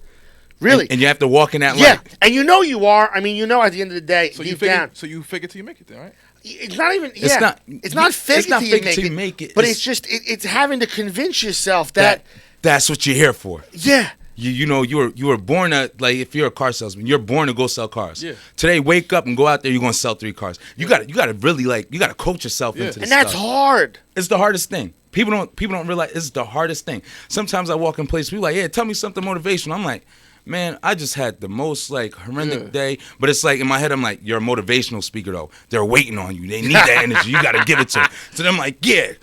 Speaker 2: Really.
Speaker 6: And you have to walk in that
Speaker 2: yeah.
Speaker 6: light.
Speaker 2: And you know you are. I mean, at the end of the day,
Speaker 4: So
Speaker 2: deep
Speaker 4: you figure,
Speaker 2: down.
Speaker 4: so you figure till you make it, then, right?
Speaker 2: It's not even.
Speaker 6: It's
Speaker 2: Yeah. It's not fake
Speaker 6: fake
Speaker 2: till you make it. But it's just it's having to convince yourself that
Speaker 6: that's what you're here for.
Speaker 2: yeah.
Speaker 6: You were born to, like, if you're a car salesman, you're born to go sell cars.
Speaker 4: Yeah.
Speaker 6: Today, wake up and go out there. You're gonna sell 3 cars. You got to really you got to coach yourself into this
Speaker 2: And that's
Speaker 6: stuff.
Speaker 2: hard.
Speaker 6: It's the hardest thing. People don't realize it's the hardest thing. Sometimes I walk in places, people are like, yeah, tell me something motivational. I'm like, Man, I just had the most like horrendous
Speaker 4: Yeah.
Speaker 6: day. But it's like in my head, I'm like, you're a motivational speaker though. They're waiting on you. They need that energy. You got to give it to them. So then I'm like, yeah,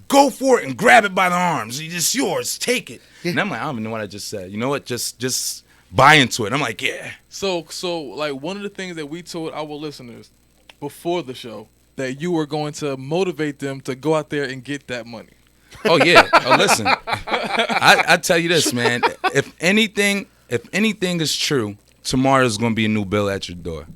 Speaker 6: go for it and grab it by the arms. It's yours. Take it. And I'm like, I don't even know what I just said. You know what? Just buy into it. I'm like, yeah.
Speaker 4: So like one of the things that we told our listeners before the show that you were going to motivate them to go out there and get that money.
Speaker 6: Oh yeah. Oh listen, I tell you this, man. If anything is true, tomorrow is going to be a new bill at your door.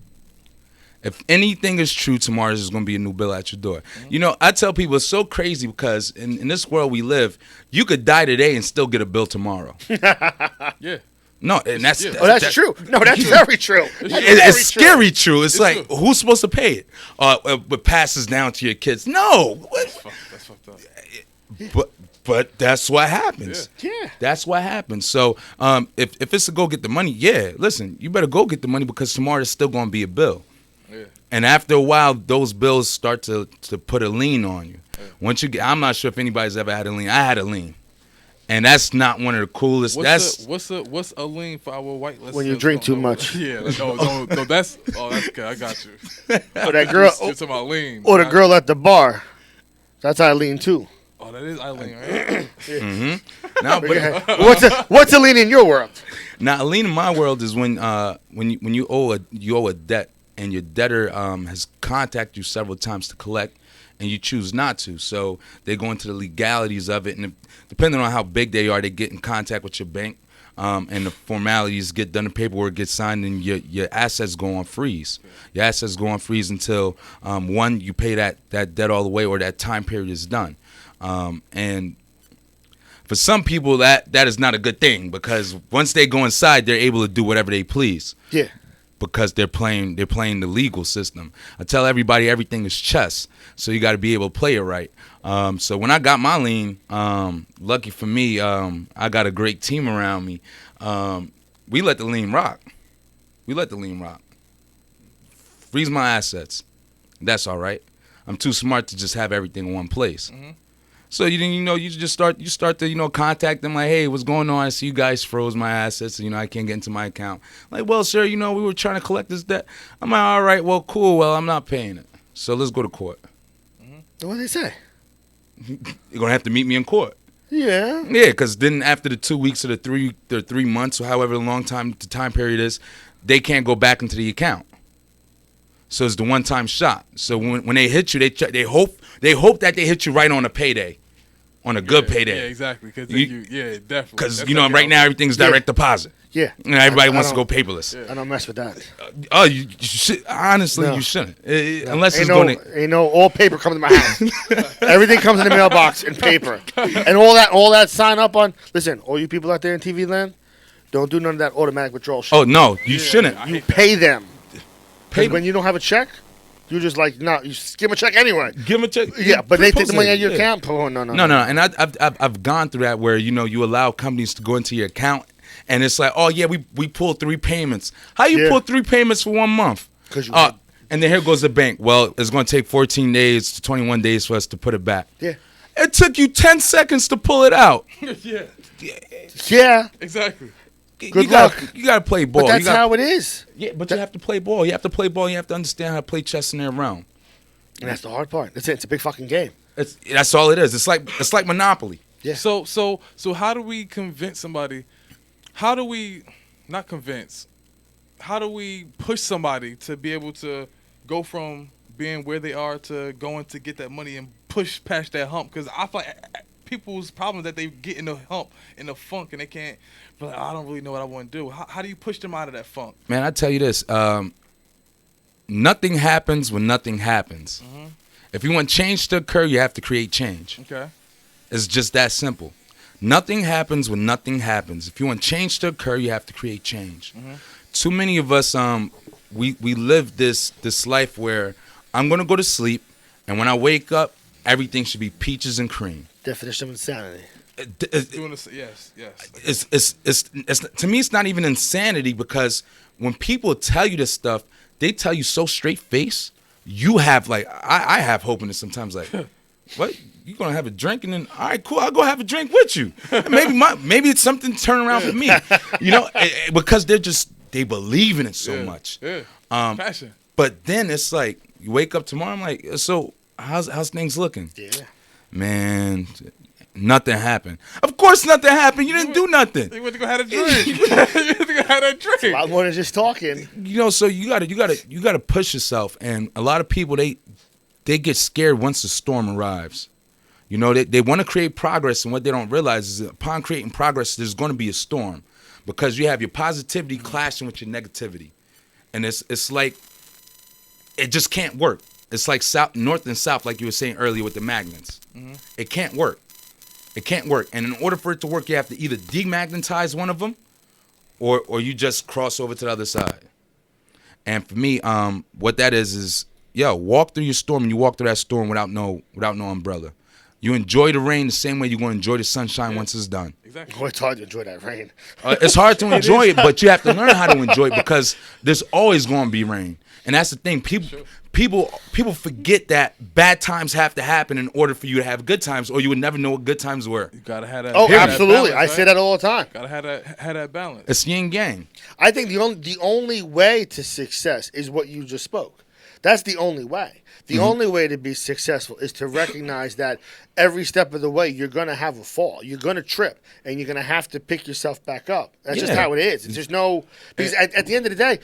Speaker 6: If anything is true, tomorrow is going to be a new bill at your door. You know, I tell people it's so crazy because in this world we live, you could die today and still get a bill tomorrow.
Speaker 4: Yeah.
Speaker 6: No, and that's
Speaker 4: Yeah.
Speaker 2: Oh, that's true. No, that's very true.
Speaker 6: It's scary true. It's like
Speaker 4: true.
Speaker 6: who's supposed to pay it? What passes down to your kids? No.
Speaker 4: That's fucked up.
Speaker 6: But that's what happens.
Speaker 2: Yeah.
Speaker 6: That's what happens. So if it's to go get the money, yeah, listen, you better go get the money because tomorrow there's still going to be a bill.
Speaker 4: Yeah.
Speaker 6: And after a while, those bills start to put a lien on you. Once you get, I'm not sure if anybody's ever had a lien. I had a lien, and that's not one of the coolest.
Speaker 4: What's a lien for our white listeners?
Speaker 2: When you drink too much.
Speaker 4: Yeah, no, that's good. I got you.
Speaker 2: Or that girl,
Speaker 4: You're talking about lean.
Speaker 2: or the girl at the bar. That's Eileen too.
Speaker 4: Oh, that is Eileen, right?
Speaker 6: now, but
Speaker 2: What's a lean in your world?
Speaker 6: now a lien in my world is when you owe a debt and your debtor has contacted you several times to collect, and you choose not to. So they go into the legalities of it, and depending on how big they are, they get in contact with your bank, and the formalities get done, the paperwork gets signed, and your assets go on freeze. Your assets go on freeze until one, you pay that debt all the way, or that time period is done. And for some people, that is not a good thing because once they go inside, they're able to do whatever they please.
Speaker 2: Yeah.
Speaker 6: Because they're playing the legal system. I tell everybody everything is chess, so you got to be able to play it right. So when I got my lien, lucky for me, I got a great team around me. We let the lien rock. Freeze my assets. That's all right. I'm too smart to just have everything in one place. Mm-hmm. So you just start to contact them like, hey, what's going on? I see you guys froze my assets, and I can't get into my account. Like, well, sir, we were trying to collect this debt. I'm like, all right, well, cool. Well, I'm not paying it. So let's go to court.
Speaker 2: What do they say?
Speaker 6: You're gonna have to meet me in court.
Speaker 2: Yeah.
Speaker 6: Yeah, because then after the 2 weeks or the 3 months or however long the time period is, they can't go back into the account. So it's the one-time shot. So when they hit you, they hope that they hit you right on a payday, on a good payday.
Speaker 4: Yeah, exactly. Because definitely.
Speaker 6: Because right now everything's direct deposit.
Speaker 2: Yeah.
Speaker 6: And everybody
Speaker 2: I
Speaker 6: wants to go
Speaker 2: don't-
Speaker 6: paperless.
Speaker 2: I don't mess with that.
Speaker 6: Oh, you should, honestly,
Speaker 2: No.
Speaker 6: you shouldn't. Unless
Speaker 2: Ain't
Speaker 6: it's
Speaker 2: no,
Speaker 6: going to.
Speaker 2: ain't no all paper coming to my house. Everything comes in the mailbox in paper, and all that sign up on. Listen, all you people out there in TV land, don't do none of that automatic withdrawal shit.
Speaker 6: Oh no, you shouldn't.
Speaker 2: You pay them.
Speaker 6: Pay
Speaker 2: When you don't have a check, you just you give them a check anyway.
Speaker 6: Give them a check.
Speaker 2: Yeah, but they take the money out of your
Speaker 6: Yeah.
Speaker 2: account. Oh, no.
Speaker 6: No, and I've gone through that where you allow companies to go into your account, and it's like, oh yeah, we pulled 3 payments. How you
Speaker 2: Yeah.
Speaker 6: pull 3 payments for 1 month?
Speaker 2: 'Cause you-
Speaker 6: And then here goes the bank. Well, it's going to take 14 days to 21 days for us to put it back.
Speaker 2: Yeah.
Speaker 6: It took you 10 seconds to pull it out.
Speaker 4: Yeah,
Speaker 2: Yeah,
Speaker 4: exactly.
Speaker 2: Good luck.
Speaker 6: You got to play ball.
Speaker 2: but that's
Speaker 6: You gotta-
Speaker 2: how it is.
Speaker 6: Yeah, but you have to play ball. You have to play ball. You have to understand how to play chess in their realm.
Speaker 2: And that's the hard part. That's it. It's a big fucking game.
Speaker 6: That's all it is. It's like Monopoly.
Speaker 2: Yeah.
Speaker 4: So how do we convince somebody? How do we not convince? How do we push somebody to be able to go from being where they are to going to get that money and push past that hump? Because I feel like people's problem is that they get in the hump, in the funk, and they can't. But I don't really know what I want to do. How do you push them out of that funk?
Speaker 6: Man, I tell you this. Nothing happens when nothing happens.
Speaker 4: Mm-hmm.
Speaker 6: If you want change to occur, you have to create change.
Speaker 4: Okay.
Speaker 6: It's just that simple. Nothing happens when nothing happens. If you want change to occur, you have to create change.
Speaker 4: Mm-hmm.
Speaker 6: Too many of us, we live this life where I'm gonna go to sleep, and when I wake up, everything should be peaches and cream.
Speaker 2: Definition of insanity.
Speaker 4: Doing this, yes.
Speaker 6: It's to me, it's not even insanity because when people tell you this stuff, they tell you so straight face. You have I have hope in it sometimes. Like, What? You gonna have a drink and then all right, cool. I'll go have a drink with you. Maybe it's something to turn around for me, because they believe in it so much.
Speaker 4: Yeah. Passion.
Speaker 6: But then it's like you wake up tomorrow. I'm like, so how's things looking?
Speaker 2: Yeah.
Speaker 6: Man, nothing happened. Of course, nothing happened. You didn't do nothing.
Speaker 4: You went to go have a drink. You went to go have a drink.
Speaker 2: A lot more than just talking.
Speaker 6: So you gotta push yourself. And a lot of people they get scared once the storm arrives. They want to create progress, and what they don't realize is that upon creating progress, there's going to be a storm, because you have your positivity clashing with your negativity, and it's like it just can't work. It's like north and south, like you were saying earlier with the magnets. Mm-hmm. It can't work. It can't work. And in order for it to work, you have to either demagnetize one of them, or you just cross over to the other side. And for me, what that is walk through your storm, and you walk through that storm without no umbrella. You enjoy the rain the same way you're going to enjoy the sunshine once it's done.
Speaker 4: Exactly.
Speaker 2: Oh, it's hard to enjoy that rain.
Speaker 6: It's hard to enjoy it, but you have to learn how to enjoy it, because there's always going to be rain. And that's the thing. People forget that bad times have to happen in order for you to have good times, or you would never know what good times were.
Speaker 4: You gotta have that.
Speaker 2: Oh,
Speaker 4: have
Speaker 2: absolutely.
Speaker 4: That balance,
Speaker 2: I say that all the time.
Speaker 4: Gotta have that balance.
Speaker 6: It's yin yang.
Speaker 2: I think the only way to success is what you just spoke. That's the only way. The only way to be successful is to recognize that every step of the way you're going to have a fall. You're going to trip, and you're going to have to pick yourself back up. That's just how it is. It's just because at the end of the day,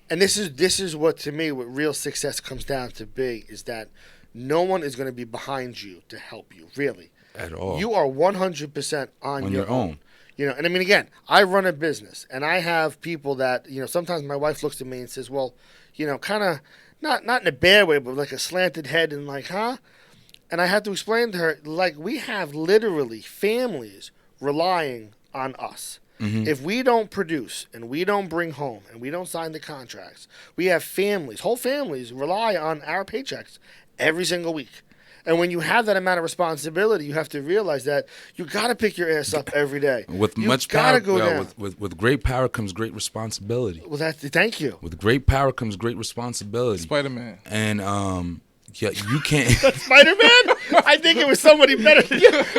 Speaker 2: and this is what, to me, what real success comes down to be, is that no one is going to be behind you to help you, really.
Speaker 6: At all.
Speaker 2: You are 100% on your own.
Speaker 6: own.
Speaker 2: And I mean, again, I run a business, and I have people that, sometimes my wife looks at me and says, well, kind of, not in a bad way, but like a slanted head and like, huh? And I have to explain to her, like, we have literally families relying on us. Mm-hmm. If we don't produce and we don't bring home and we don't sign the contracts, we have whole families rely on our paychecks every single week. And when you have that amount of responsibility, you have to realize that you got to pick your ass up every day.
Speaker 6: With much power, with great power comes great responsibility.
Speaker 2: Well, thank you.
Speaker 6: With great power comes great responsibility.
Speaker 4: Spider-Man.
Speaker 6: And you can't.
Speaker 2: Spider-Man? I think it was somebody better.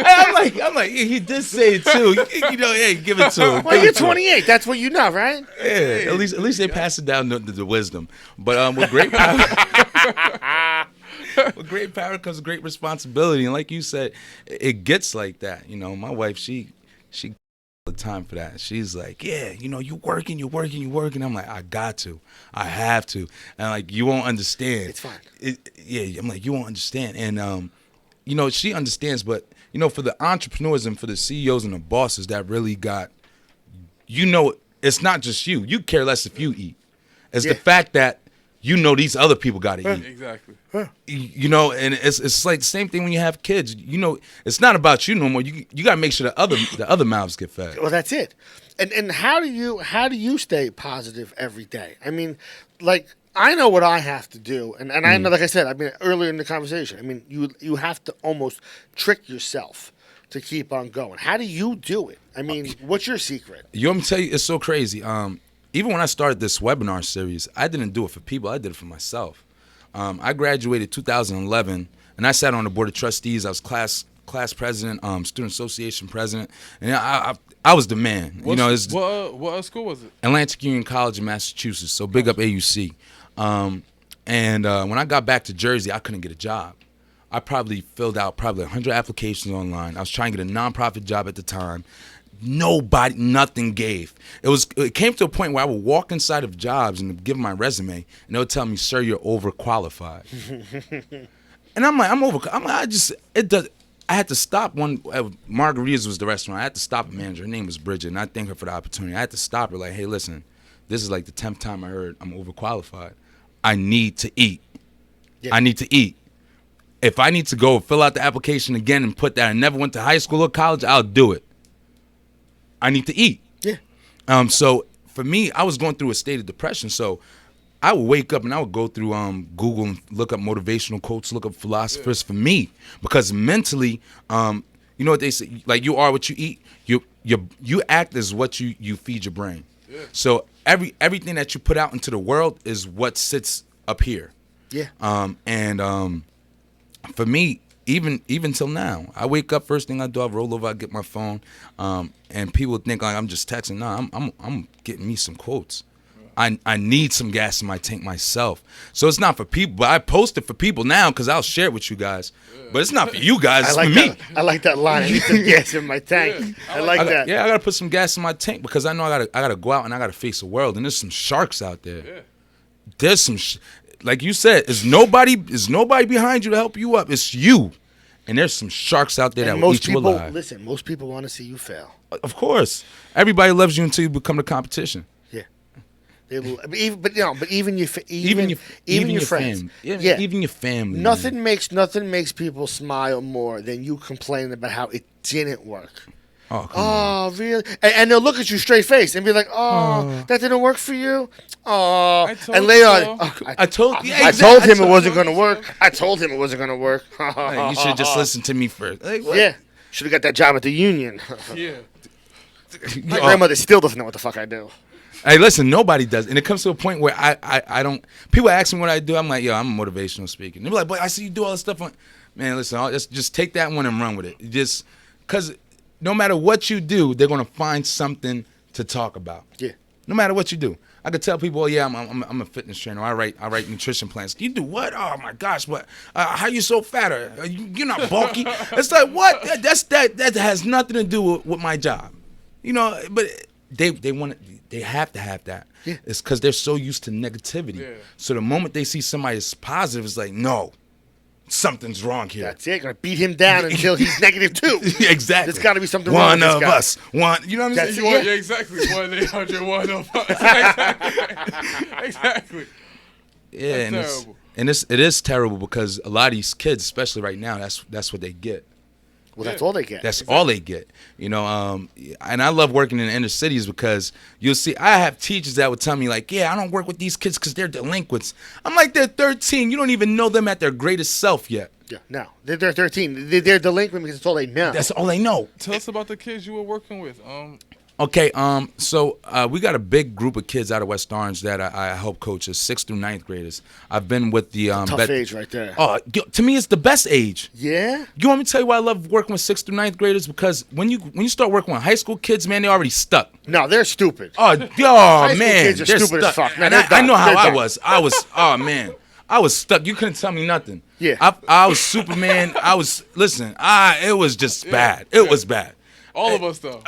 Speaker 6: I'm like, he did say it too. Hey, give it to him.
Speaker 2: Well, you're 28. That's what you know, right?
Speaker 6: Yeah. At least they pass it down the wisdom. But with great power. With great power comes great responsibility, and like you said, it gets like that. My wife, she the time for that. She's like, yeah, you're working. I'm like, I have to, and like, you won't understand.
Speaker 2: It's fine.
Speaker 6: I'm like, you won't understand, and she understands, but for the entrepreneurs and for the CEOs and the bosses that really got, it's not just you. You care less if you eat. It's the fact that these other people got to eat.
Speaker 4: Exactly.
Speaker 6: And it's like the same thing when you have kids. It's not about you no more. You got to make sure the other mouths get fed.
Speaker 2: Well, that's it. And how do you stay positive every day? I mean, like, I know what I have to do, and I know, like I said, I mean, earlier in the conversation, I mean, you have to almost trick yourself to keep on going. How do you do it? I mean, what's your secret?
Speaker 6: You want me to tell you? It's so crazy. Even when I started this webinar series, I didn't do it for people. I did it for myself. I graduated 2011, and I sat on the board of trustees. I was class president, student association president, and I was the man.
Speaker 4: What school was it?
Speaker 6: Atlantic Union College in Massachusetts. So big up AUC. And when I got back to Jersey, I couldn't get a job. I probably filled out 100 applications online. I was trying to get a nonprofit job at the time. Nothing gave. It came to a point where I would walk inside of jobs and give my resume, and they would tell me, "Sir, you're overqualified." And I'm like, I had to stop one. Margarita's was the restaurant. I had to stop a manager. Her name was Bridget, and I thank her for the opportunity. I had to stop her, like, "Hey, listen, this is like the 10th time I heard I'm overqualified. I need to eat. Yeah. I need to eat. If I need to go fill out the application again and put that I never went to high school or college, I'll do it. I need to eat."
Speaker 2: Yeah.
Speaker 6: So for me, I was going through a state of depression. So I would wake up and I would go through Google and look up motivational quotes, look up philosophers for me, because mentally, you know what they say, like, you are what you eat. You act as what you feed your brain. Yeah. So everything that you put out into the world is what sits up here.
Speaker 2: Yeah.
Speaker 6: And for me, even till now, I wake up, first thing I do, I roll over, I get my phone, and people think like I'm just texting. Nah, I'm getting me some quotes. I need some gas in my tank myself. So it's not for people, but I post it for people now because I'll share it with you guys. But it's not for you guys, it's for me.
Speaker 2: I like that line. I need some gas in my tank. I like that.
Speaker 6: Yeah, I gotta put some gas in my tank because I know I gotta go out and I gotta face the world. And there's some sharks out there.
Speaker 4: Yeah.
Speaker 6: There's some, like you said, is nobody behind you to help you up. It's you. And there's some sharks out there that will eat you alive.
Speaker 2: Listen, most people want to see you fail.
Speaker 6: Of course, everybody loves you until you become the competition.
Speaker 2: They will, but even your friends,
Speaker 6: Family. Yeah, even your family.
Speaker 2: Nothing makes people smile more than you complaining about how it didn't work.
Speaker 6: Oh, come on.
Speaker 2: Really? And they'll look at you straight face and be like, "Oh, that didn't work for you." Oh, and later on,
Speaker 6: I told
Speaker 2: him it wasn't going to work. I told him it wasn't going to work.
Speaker 6: You should just listen to me first. Like, what?
Speaker 2: Yeah, should have got that job at the union.
Speaker 4: Yeah.
Speaker 2: My grandmother still doesn't know what the fuck I do.
Speaker 6: Hey, listen, nobody does. And it comes to a point where I don't, people ask me what I do. I'm like, yo, I'm a motivational speaker. And they're like, but I see you do all this stuff. Man, listen, I'll just take that one and run with it. Just, because no matter what you do, they're going to find something to talk about.
Speaker 2: Yeah.
Speaker 6: No matter what you do. I could tell people, oh, yeah, I'm a fitness trainer. I write nutrition plans. You do what? Oh, my gosh, what? How you so fat? You're not bulky. It's like, what? That has nothing to do with my job. You know, but they want it. They have to have that.
Speaker 2: Yeah.
Speaker 6: It's because they're so used to negativity.
Speaker 4: Yeah.
Speaker 6: So the moment they see somebody that's positive, it's like, no, something's wrong here.
Speaker 2: That's it. Gonna beat him down until he's negative too.
Speaker 6: Exactly.
Speaker 2: There's got to be something wrong
Speaker 6: One
Speaker 2: with
Speaker 6: of
Speaker 2: this guy.
Speaker 6: us. One. You know what I'm
Speaker 2: That's
Speaker 6: saying?
Speaker 2: it.
Speaker 4: Yeah, exactly. 1-800 one of us. Exactly.
Speaker 6: Yeah,
Speaker 4: That's
Speaker 6: and
Speaker 4: terrible.
Speaker 6: it is terrible because a lot of these kids, especially right now, that's what they get.
Speaker 2: Well, that's all they get.
Speaker 6: That's all they get, you know. And I love working in the inner cities because you'll see. I have teachers that would tell me like, "Yeah, I don't work with these kids because they're delinquents." I'm like, they're 13. You don't even know them at their greatest self yet.
Speaker 2: Yeah, no, they're 13. They're delinquent because that's all they know.
Speaker 6: That's all they know.
Speaker 4: Tell us about the kids you were working with.
Speaker 6: Okay, so we got a big group of kids out of West Orange that I help coach, is 6th through 9th graders. I've been with the
Speaker 2: Tough age right there.
Speaker 6: Oh, to me, it's the best age.
Speaker 2: Yeah.
Speaker 6: You want me to tell you why I love working with 6th through 9th graders? Because when you start working with high school kids, man, they're already stuck.
Speaker 2: No, they're stupid.
Speaker 6: Oh,
Speaker 2: school
Speaker 6: man,
Speaker 2: kids are
Speaker 6: they're
Speaker 2: stupid as
Speaker 6: stuck.
Speaker 2: fuck. Man,
Speaker 6: And
Speaker 2: they're
Speaker 6: I know
Speaker 2: dumb.
Speaker 6: how
Speaker 2: They're
Speaker 6: I
Speaker 2: dumb.
Speaker 6: was. Oh man, I was stuck. You couldn't tell me nothing.
Speaker 2: Yeah.
Speaker 6: I was Superman. It was just bad. It was bad.
Speaker 4: All of us, though.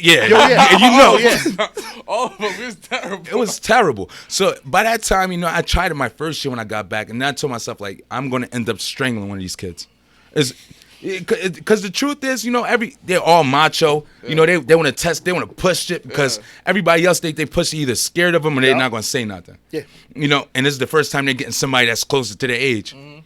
Speaker 6: Yeah,
Speaker 2: yeah.
Speaker 6: you know.
Speaker 2: Oh, yeah.
Speaker 4: All of them. It was terrible.
Speaker 6: It was terrible. So by that time, you know, I tried it my first year when I got back, and then I told myself like, I'm going to end up strangling one of these kids. Because the truth is, you know, they're all macho. Yeah. You know, they want to test, they want to push it because everybody else they push it either scared of them or they're not going to say nothing.
Speaker 2: Yeah.
Speaker 6: You know, and this is the first time they're getting somebody that's closer to their age. Mm-hmm.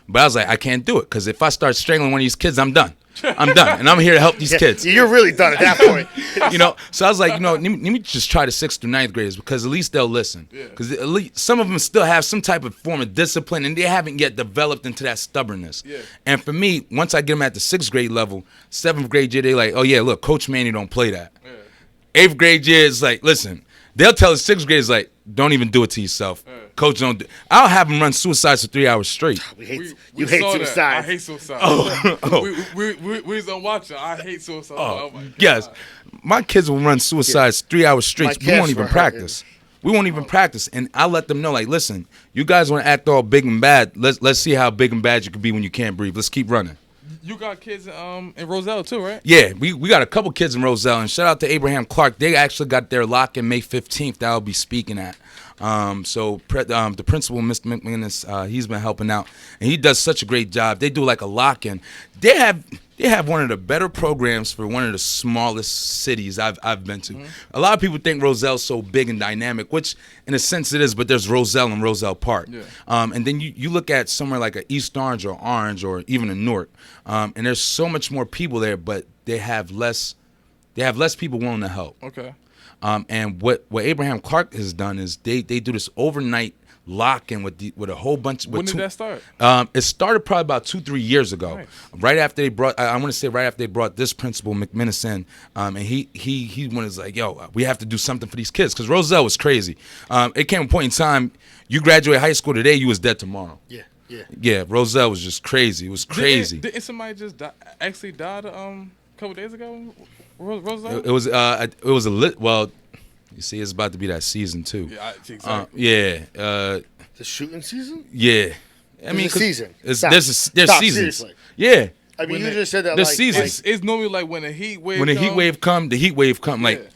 Speaker 6: But I was like, I can't do it because if I start strangling one of these kids, I'm done. I'm done, and I'm here to help these kids.
Speaker 2: You're really done at that point.
Speaker 6: You know, so I was like, you know, let me just try the 6th through 9th graders because at least they'll listen. Because at least some of them still have some type of form of discipline, and they haven't yet developed into that stubbornness. Yeah. And for me, once I get them at the 6th grade level, 7th grade year, they're like, oh yeah, look, Coach Manny don't play that. Yeah. 8th grade year is like, listen, they'll tell the 6th graders like, don't even do it to yourself. Coach, don't do. I'll have them run suicides for 3 hours straight.
Speaker 2: You hate
Speaker 4: saw
Speaker 2: suicide.
Speaker 4: That. I hate suicide. We was on watching. I hate suicide. Oh my God.
Speaker 6: Yes, my kids will run suicides 3 hours straight. We won't even practice. We won't even practice, and I let them know, like, listen, you guys want to act all big and bad. Let's see how big and bad you can be when you can't breathe. Let's keep running.
Speaker 4: You got kids in Roselle too, right?
Speaker 6: Yeah, we got a couple kids in Roselle, and shout out to Abraham Clark. They actually got their lock-in May 15th that I'll be speaking at. So the principal, Mr. McManus, he's been helping out, and he does such a great job. They do like a lock-in. They have one of the better programs for one of the smallest cities I've been to. Mm-hmm. A lot of people think Roselle's so big and dynamic, which in a sense it is, but there's Roselle and Roselle Park. Yeah. And then you look at somewhere like a East Orange or even a Newark, and there's so much more people there, but they have less people willing to help.
Speaker 4: Okay.
Speaker 6: And what Abraham Clark has done is they do this overnight lock-in with a whole bunch.
Speaker 4: When did that start?
Speaker 6: It started probably about 2-3 years ago. Nice. Right after they brought, I want to say right after they brought this principal McManus in, and he was like, yo, we have to do something for these kids because Roselle was crazy. It came a point in time, you graduate high school today, you was dead tomorrow.
Speaker 2: Yeah.
Speaker 6: Yeah, Roselle was just crazy. It was crazy.
Speaker 4: Didn't somebody just actually died a couple days ago? Roselle?
Speaker 6: It was a lit. Well, you see, it's about to be that season too.
Speaker 4: Yeah, exactly.
Speaker 2: The shooting season?
Speaker 6: Yeah. I mean,
Speaker 2: There's a season.
Speaker 6: There's
Speaker 2: Stop.
Speaker 6: seasons.
Speaker 2: Seriously.
Speaker 6: Yeah.
Speaker 2: I mean,
Speaker 4: When
Speaker 2: you
Speaker 4: they-
Speaker 2: just said that
Speaker 6: there's
Speaker 2: like,
Speaker 6: seasons.
Speaker 4: It's normally like when the heat wave.
Speaker 6: When the heat wave come, the heat wave come.
Speaker 4: Yeah.
Speaker 6: Like,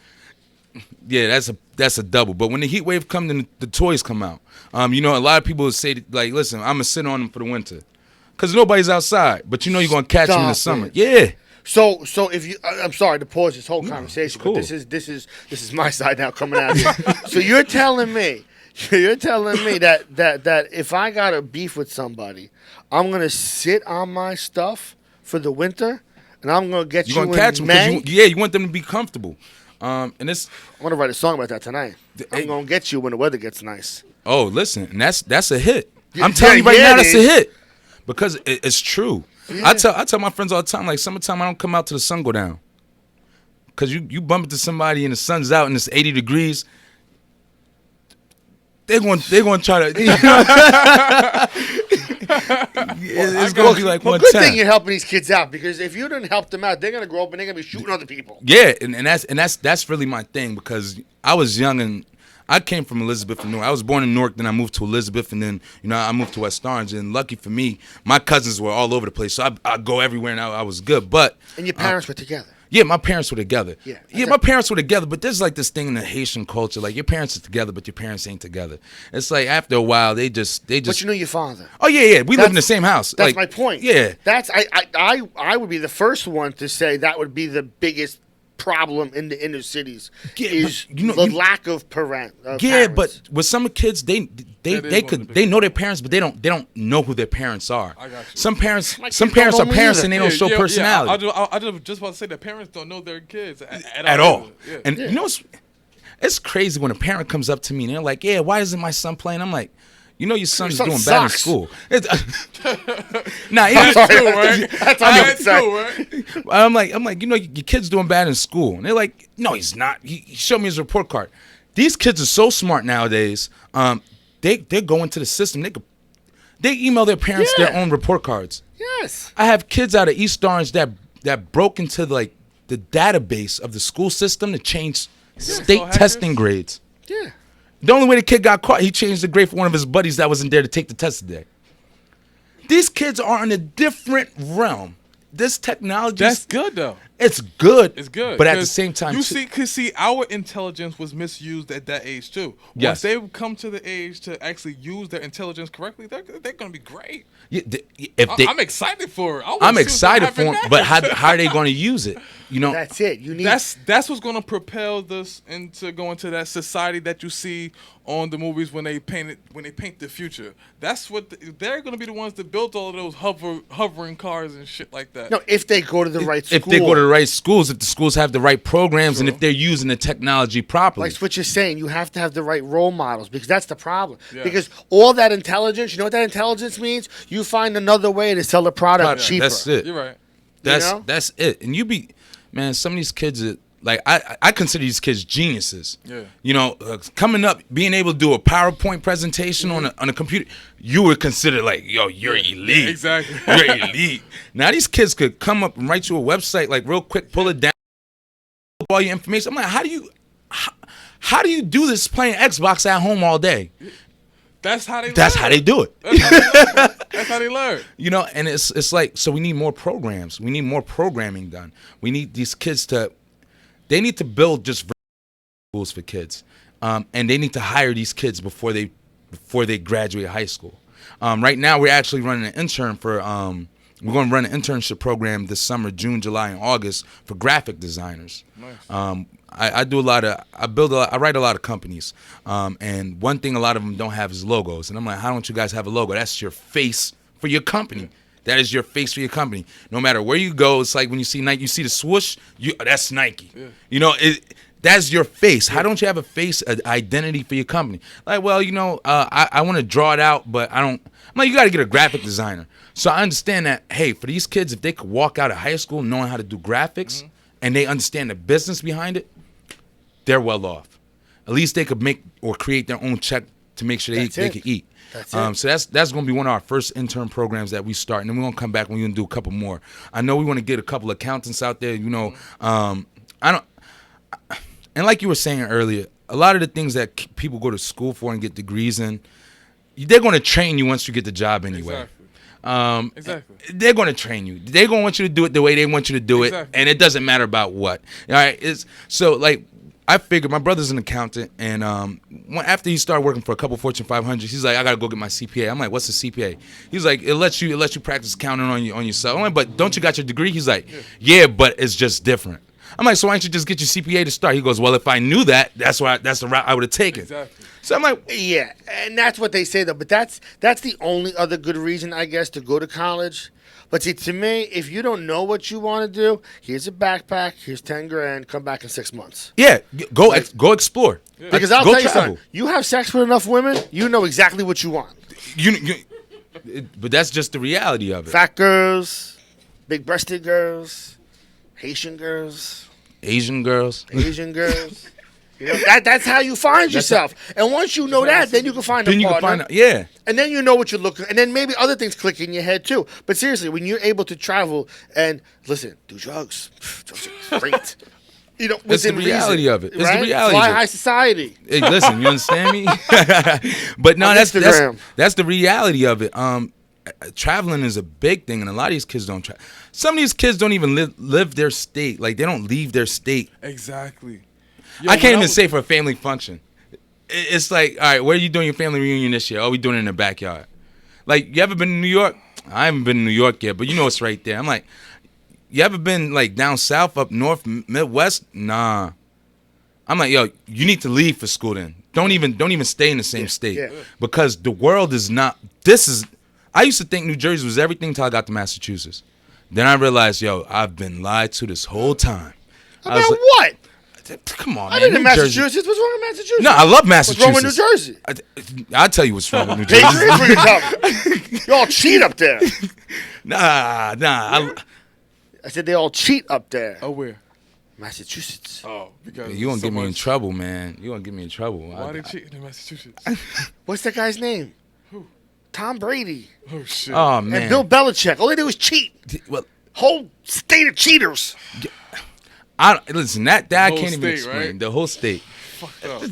Speaker 6: yeah, that's a double. But when the heat wave come, then the toys come out. You know, a lot of people would say like, listen, I'm gonna sit on them for the winter, cause nobody's outside. But you know, you're gonna catch them in the
Speaker 2: Stop
Speaker 6: summer.
Speaker 2: it.
Speaker 6: Yeah.
Speaker 2: So if you, I'm sorry to pause this whole conversation,
Speaker 6: cool.
Speaker 2: but this is my side now coming out. So you're telling me that if I got a beef with somebody, I'm gonna sit on my stuff for the winter, and I'm gonna get
Speaker 6: You're
Speaker 2: you
Speaker 6: gonna catch
Speaker 2: in
Speaker 6: them.
Speaker 2: May.
Speaker 6: You want them to be comfortable. And it's
Speaker 2: I'm gonna write a song about that tonight. I'm gonna get you when the weather gets nice.
Speaker 6: oh, listen, and that's a hit.
Speaker 2: Yeah,
Speaker 6: I'm telling you right
Speaker 2: yeah,
Speaker 6: now,
Speaker 2: it
Speaker 6: that's a
Speaker 2: is.
Speaker 6: hit because it's true. I tell my friends all the time, like summertime, I don't come out till the sun go down. Cause you bump into somebody and the sun's out and it's 80 degrees. They're going to try to. You know, it's going to be like
Speaker 2: Well,
Speaker 6: one
Speaker 2: good
Speaker 6: time.
Speaker 2: thing you're helping these kids out, because if you didn't help them out, they're gonna grow up and they're gonna be shooting other people.
Speaker 6: Yeah, and that's really my thing, because I was young and I came from Elizabeth and Newark. I was born in Newark, then I moved to Elizabeth, and then I moved to West Orange. And lucky for me, my cousins were all over the place, so I go everywhere, and I was good. But
Speaker 2: And your parents were together.
Speaker 6: yeah, my parents were together.
Speaker 2: Yeah,
Speaker 6: my parents were together. But there's like this thing in the Haitian culture, like your parents are together, but your parents ain't together. It's like after a while, they just.
Speaker 2: But you knew your father.
Speaker 6: Oh yeah, we live in the
Speaker 2: That's-
Speaker 6: same house.
Speaker 2: That's
Speaker 6: Like,
Speaker 2: my point.
Speaker 6: Yeah,
Speaker 2: That's I would be the first one to say that would be the biggest problem in the inner cities
Speaker 6: Yeah,
Speaker 2: is
Speaker 6: but, you know,
Speaker 2: the lack of parent.
Speaker 6: yeah,
Speaker 2: parents.
Speaker 6: but with some kids, they
Speaker 4: is one of the
Speaker 6: they know their parents, but they don't know who their parents are.
Speaker 4: I got you.
Speaker 6: Some parents
Speaker 2: My kids
Speaker 6: are
Speaker 2: don't know me
Speaker 6: parents
Speaker 2: either.
Speaker 6: and they don't show personality
Speaker 4: I just about to say that parents don't know their kids
Speaker 6: at all.
Speaker 4: Yeah.
Speaker 6: And you know, it's crazy when a parent comes up to me and they're like, "Yeah, why isn't my son playing?" I'm like, "You know, your son's
Speaker 2: son
Speaker 6: doing bad in
Speaker 2: sucks."
Speaker 6: school." Nah,
Speaker 2: I'm sorry.
Speaker 4: Cool, right?
Speaker 2: That's all you
Speaker 4: That's
Speaker 2: say.
Speaker 4: cool, right?
Speaker 6: I'm like, you know, your kid's doing bad in school. And they're like, no, he's not. He showed me his report card. These kids are so smart nowadays. They go into the system. They email their parents their own report cards.
Speaker 2: Yes.
Speaker 6: I have kids out of East Orange that broke into like the database of the school system to change state
Speaker 4: So hackers?
Speaker 6: testing grades.
Speaker 2: Yeah.
Speaker 6: The only way the kid got caught, he changed the grade for one of his buddies that wasn't there to take the test today. These kids are in a different realm. This technology,
Speaker 4: That's good though.
Speaker 6: it's good.
Speaker 4: It's good.
Speaker 6: But at the
Speaker 4: 'cause
Speaker 6: same time,
Speaker 4: you see, our intelligence was misused at that age too.
Speaker 6: Yes.
Speaker 4: Once they come to the age to actually use their intelligence correctly, they're going to be great. I'm excited for it.
Speaker 6: I'm excited for them, but how are they going to use it? You know,
Speaker 2: That's it. You need
Speaker 4: That's what's going to propel this into going to that society that you see on the movies when they paint the future. That's what they're going to be the ones that built all of those hovering cars and shit like that.
Speaker 2: no, if they go to the right school.
Speaker 6: if they go to the right schools, if the schools have the right programs, and if they're using the technology properly.
Speaker 2: Like what you're saying, you have to have the right role models, because that's the problem.
Speaker 4: Yeah.
Speaker 2: Because all that intelligence, you know what that intelligence means? You find another way to sell the product cheaper.
Speaker 6: That's it.
Speaker 4: You're right.
Speaker 2: know?
Speaker 6: That's it. And man, some of these kids are like, I consider these kids geniuses.
Speaker 4: Yeah.
Speaker 6: You know, coming up, being able to do a PowerPoint presentation on a computer, you would consider like, yo, you're elite.
Speaker 4: exactly.
Speaker 6: You're elite. Now these kids could come up and write you a website like real quick, pull it down, all your information. I'm like, how do you do this playing Xbox at home all day?
Speaker 4: That's how they.
Speaker 6: That's
Speaker 4: learn.
Speaker 6: how they do it.
Speaker 4: That's how they learn.
Speaker 6: You know, and it's like, so we need more programs. We need more programming done. We need these kids they need to build just schools for kids, and they need to hire these kids before they graduate high school. Right now, we're actually running an intern for. We're going to run an internship program this summer, June, July, and August for graphic designers.
Speaker 4: Nice.
Speaker 6: I write a lot of companies, and one thing a lot of them don't have is logos. And I'm like, how don't you guys have a logo? That's your face for your company. That is your face for your company. No matter where you go, it's like when you see Nike, you see the swoosh, that's Nike.
Speaker 4: Yeah.
Speaker 6: You know, that's your face. How don't you have a face, an identity for your company? Like, well, you know, I want to draw it out, but I don't. I'm like, you got to get a graphic designer. So I understand that, hey, for these kids, if they could walk out of high school knowing how to do graphics and they understand the business behind it, they're well off. At least they could make or create their own check to make sure they can eat.
Speaker 2: That's it.
Speaker 6: So that's going to be one of our first intern programs that we start, and then we're going to come back and we're going to do a couple more. I know we want to get a couple accountants out there. And like you were saying earlier, a lot of the things that people go to school for and get degrees in, they're going to train you once you get the job anyway.
Speaker 4: Exactly.
Speaker 6: They're going to train you. They're going to want you to do it the way they want you to do it, and it doesn't matter about what. All right. So like, I figured my brother's an accountant, and after he started working for a couple Fortune 500s, he's like, I gotta go get my CPA. I'm like, what's the CPA? He's like, it lets you practice accounting on yourself. I'm like, but don't you got your degree? He's like, yeah, but it's just different. I'm like, so why don't you just get your CPA to start? He goes, well, if I knew that, that's the route I would have taken.
Speaker 4: Exactly.
Speaker 6: So I'm like,
Speaker 2: Yeah, and that's what they say though. But that's the only other good reason, I guess, to go to college. But see, to me, if you don't know what you want to do, here's a backpack, here's 10 grand, come back in 6 months.
Speaker 6: yeah, go explore.
Speaker 2: Because I'll
Speaker 6: Go
Speaker 2: tell you
Speaker 6: travel.
Speaker 2: something, you have sex with enough women, you know exactly what you want.
Speaker 6: But that's just the reality of it.
Speaker 2: Fat girls, big-breasted girls, Haitian girls,
Speaker 6: Asian girls.
Speaker 2: Asian girls. You know, that's how you find yourself. And once you know that, then you can find a
Speaker 6: Then you
Speaker 2: partner.
Speaker 6: can find out. Yeah.
Speaker 2: And then you know what you're looking, and then maybe other things click in your head too. But seriously, when you're able to travel and listen, do drugs, drugs are great. You know,
Speaker 6: It's the
Speaker 2: within
Speaker 6: reality
Speaker 2: reason,
Speaker 6: of it. It's
Speaker 2: right?
Speaker 6: the reality
Speaker 2: Fly
Speaker 6: of it.
Speaker 2: high society.
Speaker 6: Hey, listen, you understand me? But no,
Speaker 2: On
Speaker 6: that's
Speaker 2: Instagram.
Speaker 6: that's the reality of it. Traveling is a big thing, and a lot of these kids don't travel. Some of these kids don't even live their state. Like, they don't leave their state.
Speaker 4: Exactly.
Speaker 6: I can't even say for a family function. It's like, all right, where are you doing your family reunion this year? Oh, we doing it in the backyard. Like, you ever been to New York? I haven't been to New York yet, but you know it's right there. I'm like, you ever been like down south, up north, Midwest? Nah. I'm like, yo, you need to leave for school then. Don't even stay in the same state.
Speaker 2: yeah.
Speaker 6: Because the world is not, I used to think New Jersey was everything until I got to Massachusetts. Then I realized, yo, I've been lied to this whole time. I was
Speaker 2: About
Speaker 6: like,
Speaker 2: what?
Speaker 6: come on,
Speaker 2: I've
Speaker 6: man.
Speaker 2: been in
Speaker 6: New Jersey.
Speaker 2: Massachusetts. What's wrong with Massachusetts?
Speaker 6: No, I love Massachusetts.
Speaker 2: What's wrong with New Jersey?
Speaker 6: I'll tell you what's wrong with New
Speaker 2: Hey,
Speaker 6: Jersey.
Speaker 2: here's where you're talking. You all cheat up there.
Speaker 6: Nah.
Speaker 2: I said they all cheat up there.
Speaker 4: Oh, where?
Speaker 2: Massachusetts.
Speaker 4: Oh, because
Speaker 6: You gonna
Speaker 4: so
Speaker 6: get me in
Speaker 4: much-
Speaker 6: trouble, man. You gonna get me in trouble.
Speaker 4: Why they cheating in Massachusetts?
Speaker 2: What's that guy's name? Tom Brady
Speaker 4: Oh shit.
Speaker 6: Oh
Speaker 2: and
Speaker 6: man.
Speaker 2: Bill Belichick. All they do is cheat.
Speaker 6: Well,
Speaker 2: Whole state of cheaters.
Speaker 6: listen. That I
Speaker 4: whole
Speaker 6: can't even
Speaker 4: state,
Speaker 6: explain.
Speaker 4: right?
Speaker 6: The whole state.
Speaker 4: Fucked up.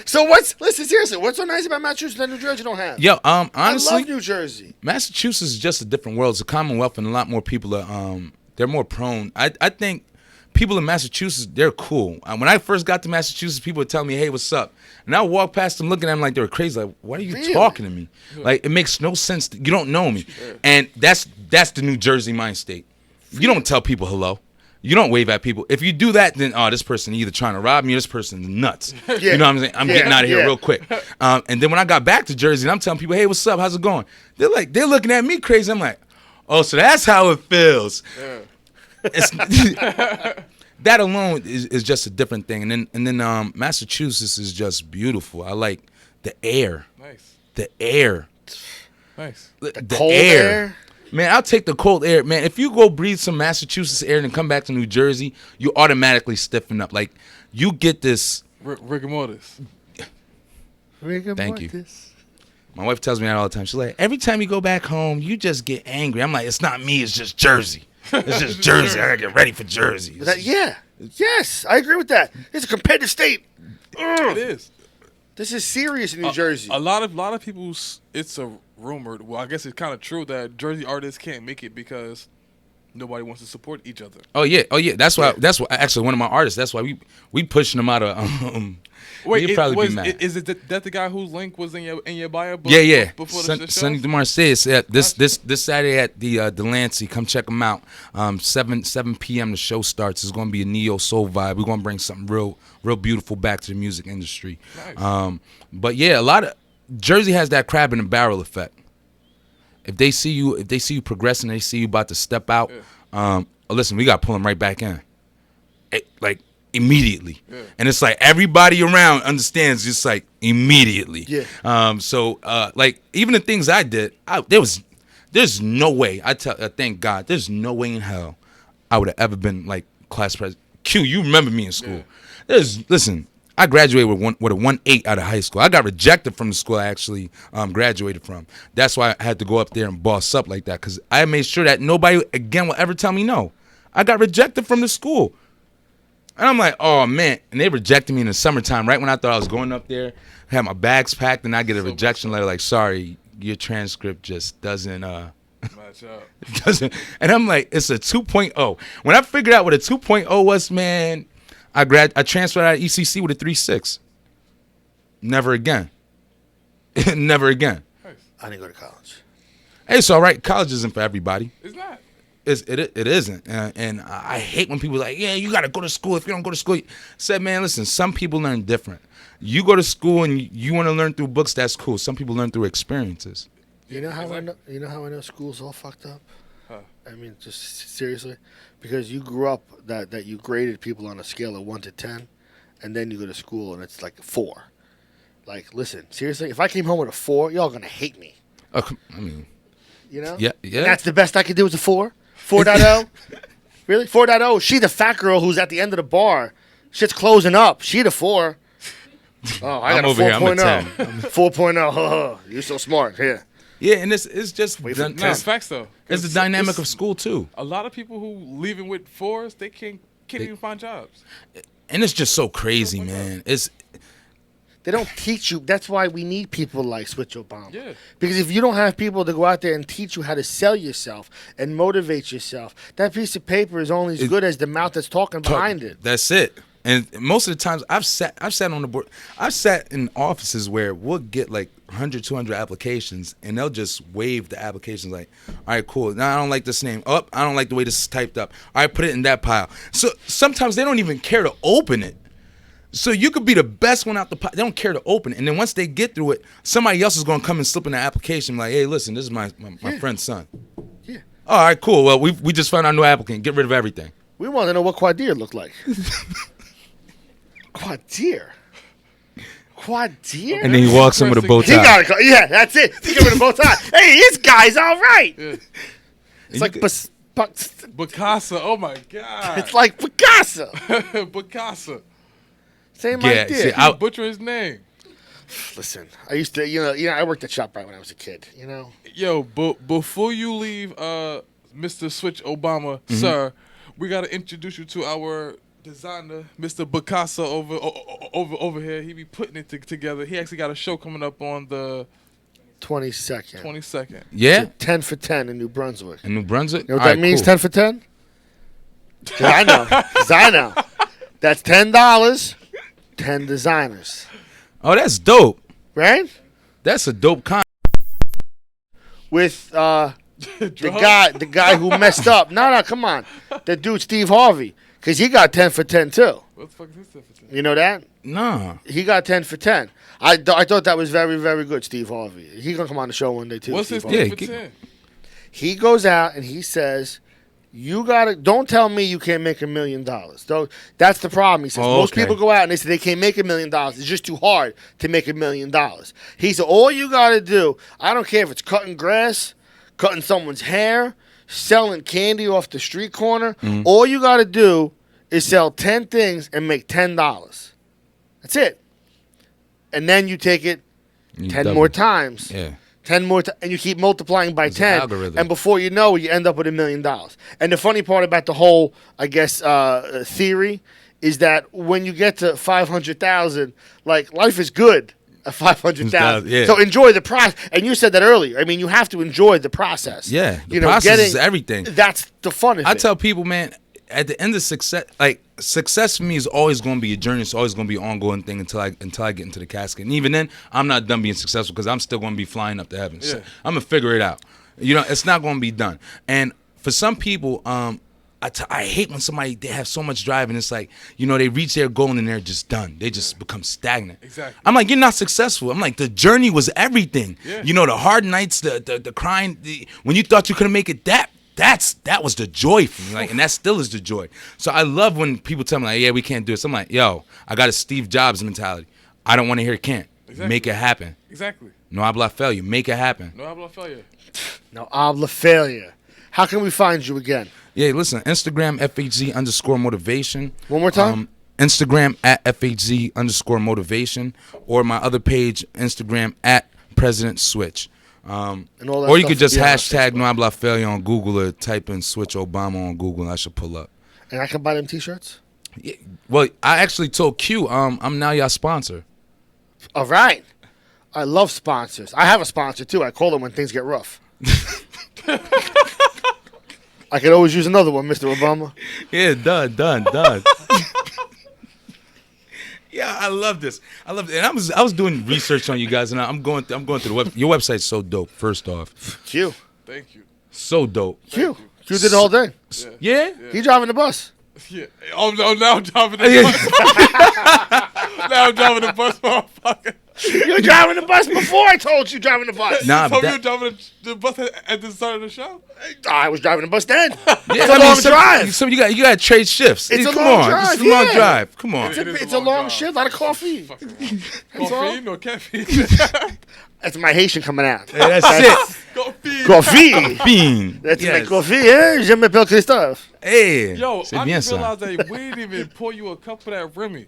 Speaker 2: So listen seriously, what's so nice about Massachusetts that New Jersey don't have?
Speaker 6: Yo,
Speaker 2: I
Speaker 6: honestly,
Speaker 2: love New Jersey.
Speaker 6: Massachusetts is just a different world. It's a Commonwealth, and a lot more people are they're more prone. I think people in Massachusetts, they're cool. When I first got to Massachusetts, people would tell me, "Hey, what's up?" And I would walk past them, looking at them like they were crazy. Like, why are you
Speaker 2: Really?
Speaker 6: talking to me? Like, it makes no sense. You don't know me, and that's the New Jersey mind state. You don't tell people hello. You don't wave at people. If you do that, then this person either trying to rob me or this person's nuts. You know what I'm saying? I'm getting out of here real quick. And then when I got back to Jersey, and I'm telling people, "Hey, what's up? How's it going?" They're looking at me crazy. I'm like, "Oh, so that's how it feels." It's, that alone is just a different thing. And then Massachusetts is just beautiful. I like the air.
Speaker 4: Nice.
Speaker 6: The air.
Speaker 4: Nice.
Speaker 6: The
Speaker 2: Cold air.
Speaker 6: Man, I'll take the cold air. Man, if you go breathe some Massachusetts air and come back to New Jersey, you automatically stiffen up. Like, you get this.
Speaker 4: Rigor mortis.
Speaker 6: Thank you. My wife tells me that all the time. She's like, every time you go back home, you just get angry. I'm like, it's not me. It's just Jersey. It's just Jersey. I gotta get ready for Jersey.
Speaker 2: Yeah. Yes, I agree with that. It's a competitive state.
Speaker 4: It is.
Speaker 2: This is serious in New Jersey.
Speaker 4: A lot of people's. It's a rumored. Well, I guess it's kind of true that Jersey artists can't make it because nobody wants to support each other.
Speaker 6: Oh yeah. That's why actually one of my artists. That's why we pushing them out of.
Speaker 4: Wait,
Speaker 6: you'd probably be mad.
Speaker 4: Is it that the guy whose link was in your bio?
Speaker 6: Yeah.
Speaker 4: Before the show?
Speaker 6: Sonny DeMarce at this Saturday at the Delancey. Come check them out. 7 p.m. the show starts. It's gonna be a neo soul vibe. We're gonna bring something real beautiful back to the music industry.
Speaker 4: Nice.
Speaker 6: But yeah, a lot of Jersey has that crab in a barrel effect. If they see you progressing, they see you about to step out. Listen, we got to pull them right back in, like immediately. And it's like everybody around understands, just like immediately. So like even the things I did, there's no way. Thank God, there's no way in hell I would have ever been like class president. Q, you remember me in school? Listen, I graduated with a 1.8 out of high school. I got rejected from the school I actually graduated from. That's why I had to go up there and boss up like that, because I made sure that nobody again will ever tell me no. I got rejected from the school. And I'm like, oh, man. And they rejected me in the summertime right when I thought I was going up there. I had my bags packed, and I get a rejection letter like, sorry, your transcript just doesn't
Speaker 4: Match up.
Speaker 6: doesn't. And I'm like, it's a 2.0. When I figured out what a 2.0 was, man, I transferred out of ECC with a 3.6. Never again. Never again.
Speaker 2: I didn't go to college.
Speaker 6: Hey, it's all right. College isn't for everybody.
Speaker 4: It's not.
Speaker 6: It isn't. And I hate when people are like, yeah, you got to go to school. If you don't go to school. I said, man, listen, some people learn different. You go to school and you want to learn through books, that's cool. Some people learn through experiences.
Speaker 2: You know how I know? You know how I know school's all fucked up?
Speaker 4: Huh.
Speaker 2: I mean, just seriously, because you grew up that you graded people on a scale of 1 to 10, and then you go to school and it's like a 4. Like, listen, seriously, if I came home with a 4, y'all gonna hate me.
Speaker 6: I mean,
Speaker 2: You know?
Speaker 6: yeah.
Speaker 2: And that's the best I could do is a 4. 4.0. Really? 4.0. She the fat girl who's at the end of the bar. Shit's closing up. She the 4. Oh, I got
Speaker 6: I'm
Speaker 2: a
Speaker 6: over here. I'm a
Speaker 2: 4.0.
Speaker 6: 10.
Speaker 2: 4.0. You're so smart. Here.
Speaker 6: Yeah, and it's just
Speaker 2: Wait for-
Speaker 4: No, it's facts though.
Speaker 6: it's the dynamic of school too.
Speaker 4: A lot of people who leaving with 4s, they can't even find jobs.
Speaker 6: And it's just so crazy, man.
Speaker 2: They don't teach you. That's why we need people like Switch Obama.
Speaker 4: Yeah.
Speaker 2: Because if you don't have people to go out there and teach you how to sell yourself and motivate yourself, that piece of paper is only as good as the mouth that's talking behind it.
Speaker 6: That's it. And most of the times I've sat on the board. I've sat in offices where we'll get like 100, 200 applications, and they'll just waive the applications like, all right, cool. Now I don't like this name. Oh, I don't like the way this is typed up. All right, put it in that pile. So sometimes they don't even care to open it. So you could be the best one out the pile. They don't care to open it. And then once they get through it, somebody else is going to come and slip in the application like, hey, listen, this is my friend's son.
Speaker 2: Yeah.
Speaker 6: All right, cool. Well, we just found our new applicant. Get rid of everything.
Speaker 2: We want to know what Quadir looked like. Quadir?
Speaker 6: And then he walks in with a bow
Speaker 2: He
Speaker 6: tie.
Speaker 2: got it. Yeah, that's it. He got with a bow tie. Hey, this guy's all right.
Speaker 4: Yeah.
Speaker 2: It's like
Speaker 4: Bacasa, oh my God.
Speaker 2: it's like Picasso.
Speaker 4: Bacasa.
Speaker 2: Same
Speaker 6: Yeah,
Speaker 2: idea.
Speaker 6: see,
Speaker 4: I butcher his name.
Speaker 2: Listen, I used to, I worked at ShopRite when I was a kid. You know.
Speaker 4: Yo, but before you leave, Mr. Switch Obama, sir, we gotta introduce you to our designer, Mr. Bacasa over here. He be putting it together. He actually got a show coming up on the
Speaker 2: 22nd.
Speaker 4: 22nd.
Speaker 6: Yeah?
Speaker 2: 10 for 10 in New Brunswick.
Speaker 6: In New Brunswick?
Speaker 2: You know what
Speaker 6: All
Speaker 2: that
Speaker 6: right,
Speaker 2: means,
Speaker 6: cool.
Speaker 2: 10 for 10? 'Cause I know. 'Cause I know. That's $10, 10 designers.
Speaker 6: Oh, that's dope.
Speaker 2: Right?
Speaker 6: That's a dope con.
Speaker 2: With the guy who messed up. No, come on. The dude, Steve Harvey. Because he got 10 for 10, too.
Speaker 4: What the fuck is this?
Speaker 2: You know that?
Speaker 6: Nah.
Speaker 2: He got 10 for 10. I thought that was very, very good, Steve Harvey. He's going to come on the show one day, too.
Speaker 4: What's
Speaker 2: Steve
Speaker 4: his
Speaker 2: Harvey.
Speaker 6: Yeah,
Speaker 4: name for 10?
Speaker 2: He goes out and he says, don't tell me you can't make $1 million. That's the problem. He says,
Speaker 6: Oh,
Speaker 2: most
Speaker 6: okay.
Speaker 2: people go out and they say they can't make $1 million. It's just too hard to make $1 million. He said, all you got to do, I don't care if it's cutting grass, cutting someone's hair, selling candy off the street corner.
Speaker 6: Mm-hmm.
Speaker 2: All you got to do is sell 10 things and make $10. That's it. And then you take it
Speaker 6: You
Speaker 2: 10
Speaker 6: double.
Speaker 2: more times.
Speaker 6: Yeah.
Speaker 2: 10 more and you keep multiplying by
Speaker 6: It's an
Speaker 2: 10.
Speaker 6: algorithm.
Speaker 2: And before you know it, you end up with $1 million. And the funny part about the whole, I guess, theory is that when you get to 500,000, like, life is good at 500,000.
Speaker 6: Yeah.
Speaker 2: So enjoy the process. And you said that earlier. I mean, you have to enjoy the process.
Speaker 6: Yeah. The process is everything.
Speaker 2: That's the fun of
Speaker 6: I
Speaker 2: it.
Speaker 6: tell people, man, at the end of success, like success for me is always going to be a journey. It's always going to be an ongoing thing until I get into the casket. And even then, I'm not done being successful because I'm still going to be flying up to heaven. So
Speaker 4: Yeah.
Speaker 6: I'm gonna figure it out. It's not going to be done. And for some people, I hate when they have so much drive and it's like, they reach their goal and they're just done. They just become stagnant.
Speaker 4: Exactly.
Speaker 6: I'm like, you're not successful. I'm like, the journey was everything.
Speaker 4: Yeah.
Speaker 6: The hard nights, the crying, when you thought you couldn't make it, that was the joy for me, like, and that still is the joy. So I love when people tell me like, yeah, we can't do it. So I'm like, yo, I got a Steve Jobs mentality. I don't want to hear can't.
Speaker 4: Exactly.
Speaker 6: Make it happen.
Speaker 4: Exactly.
Speaker 6: No habla failure. Make it happen.
Speaker 4: No habla failure.
Speaker 2: No habla failure. How can we find you again?
Speaker 6: Yeah, listen, Instagram FHZ_motivation.
Speaker 2: One more time?
Speaker 6: Instagram at FHZ_motivation, or my other page, Instagram at President Switch.
Speaker 2: And all that
Speaker 6: Or you
Speaker 2: stuff
Speaker 6: could just
Speaker 2: will be on our
Speaker 6: hashtag
Speaker 2: Facebook.
Speaker 6: No Habla Failure on Google, or type in Switch Obama on Google, and I should pull up.
Speaker 2: And I can buy them T-shirts.
Speaker 6: Yeah, well, I actually told Q, I'm now your sponsor.
Speaker 2: All right. I love sponsors. I have a sponsor too. I call them when things get rough. I could always use another one, Mr. Obama.
Speaker 6: Yeah, done. Yeah, I love this. I love it. And I was doing research on you guys, and I'm going through the web. Your website's so dope. First off,
Speaker 2: Q.
Speaker 4: Thank you.
Speaker 6: so dope.
Speaker 2: Q. Q did the whole thing.
Speaker 6: Yeah.
Speaker 2: He driving the bus.
Speaker 4: Yeah. Oh no! Now I'm driving the
Speaker 6: Yeah.
Speaker 4: bus. Now I'm driving the bus, motherfucker.
Speaker 2: You were driving the bus before I told you driving the bus.
Speaker 6: Nah,
Speaker 4: You
Speaker 6: but
Speaker 4: told me you
Speaker 6: that,
Speaker 4: were driving the bus at the start of the show.
Speaker 2: I was driving the bus then.
Speaker 6: yeah,
Speaker 2: It's a long drive.
Speaker 6: So you got trade shifts.
Speaker 2: It's a
Speaker 6: Come
Speaker 2: long
Speaker 6: on,
Speaker 2: drive,
Speaker 6: it's a long
Speaker 2: yeah.
Speaker 6: drive. Come on.
Speaker 4: It is
Speaker 2: It's a long
Speaker 4: drive.
Speaker 2: shit. A lot of coffee. all.
Speaker 4: Caffeine or caffeine?
Speaker 2: That's my Haitian coming out.
Speaker 6: Hey, that's it.
Speaker 4: Caffeine.
Speaker 2: Coffee.
Speaker 6: Bean.
Speaker 2: That's my
Speaker 6: Yes.
Speaker 2: coffee. Eh? Je m'appelle Christophe.
Speaker 6: Hey.
Speaker 4: Yo,
Speaker 6: C'est
Speaker 4: I
Speaker 6: bien
Speaker 4: just
Speaker 6: ça.
Speaker 4: realized that we didn't even pour you a cup of that Remy.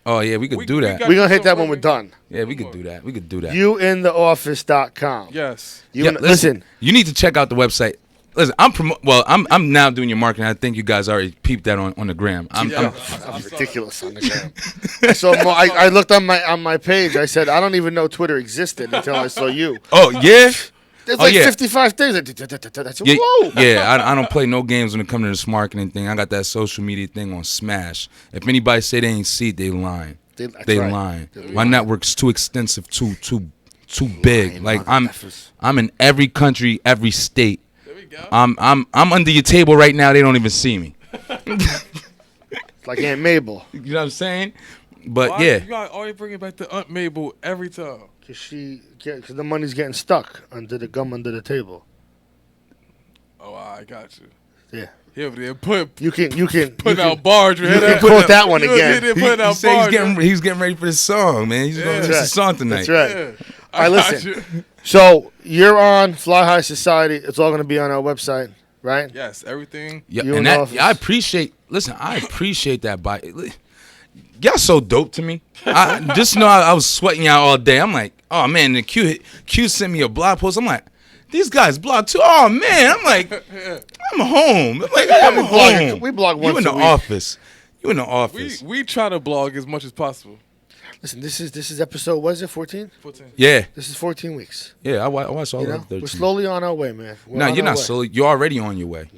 Speaker 6: Oh yeah, we could
Speaker 4: We-
Speaker 6: do
Speaker 4: we
Speaker 6: that.
Speaker 4: got-
Speaker 2: We're going to hit that when we're done.
Speaker 6: Yeah, we could do that. We could do that.
Speaker 2: Youintheoffice.com.
Speaker 4: Yes.
Speaker 2: You
Speaker 6: Yeah,
Speaker 2: in- listen.
Speaker 6: You need to check out the website. Listen, I'm now doing your marketing. I think you guys already peeped that on the gram. I'm
Speaker 2: That's ridiculous on the ground. I looked on my page. I said, I don't even know Twitter existed until I saw you.
Speaker 6: oh yeah.
Speaker 2: There's
Speaker 6: Oh,
Speaker 2: like
Speaker 6: yeah.
Speaker 2: 55 things. That's
Speaker 6: Yeah,
Speaker 2: whoa.
Speaker 6: yeah, I don't play no games when it comes to this marketing thing. I got that social media thing on Smash. If anybody say they ain't see it, they lying.
Speaker 2: That's
Speaker 6: They
Speaker 2: right.
Speaker 6: lying.
Speaker 2: They're
Speaker 6: My
Speaker 2: lying.
Speaker 6: network's too extensive, too big. Like
Speaker 2: motherfuckers.
Speaker 6: I'm in every country, every state.
Speaker 4: There we go.
Speaker 6: I'm under your table right now. They don't even see me.
Speaker 2: It's like Aunt Mabel.
Speaker 6: You know what I'm saying? But
Speaker 4: Why
Speaker 6: yeah,
Speaker 4: You gotta always bring it back to Aunt Mabel every time.
Speaker 2: Because the money's getting stuck under the gum under the table.
Speaker 4: Oh, I got you.
Speaker 2: Yeah.
Speaker 4: He over there putting
Speaker 2: You can
Speaker 4: out bars. You hear
Speaker 2: can
Speaker 4: that?
Speaker 2: quote that one
Speaker 4: He
Speaker 2: again.
Speaker 4: was putting
Speaker 6: he
Speaker 4: out
Speaker 6: said
Speaker 4: bars.
Speaker 6: he's getting ready for this song, man. He's
Speaker 4: Yeah.
Speaker 6: going to
Speaker 2: That's
Speaker 6: this song tonight.
Speaker 2: That's right.
Speaker 4: Yeah.
Speaker 2: All right,
Speaker 4: got
Speaker 2: listen.
Speaker 4: you.
Speaker 2: So you're on Fly High Society. It's all going to be on our website, right?
Speaker 4: Yes, everything.
Speaker 6: Yeah,
Speaker 2: You in
Speaker 6: and
Speaker 2: the
Speaker 6: that
Speaker 2: office.
Speaker 6: I appreciate that. By y'all so dope to me. I just know I was sweating y'all all day. I'm like, oh man, the Q sent me a blog post. I'm like, these guys blog too. Oh man, I'm like, I'm home. I'm like, I'm home.
Speaker 2: we blog once
Speaker 6: You in the
Speaker 2: a week.
Speaker 6: office. You in the office.
Speaker 4: We try to blog as much as possible.
Speaker 2: Listen, this is episode. What is it? 14.
Speaker 4: 14.
Speaker 6: Yeah,
Speaker 2: This is 14 weeks.
Speaker 6: yeah. I watched all
Speaker 2: You
Speaker 6: of
Speaker 2: know,
Speaker 6: 13.
Speaker 2: we're slowly on our way, man. We're
Speaker 6: No,
Speaker 2: on
Speaker 6: you're
Speaker 2: our
Speaker 6: not
Speaker 2: way.
Speaker 6: slowly. You're already on your way.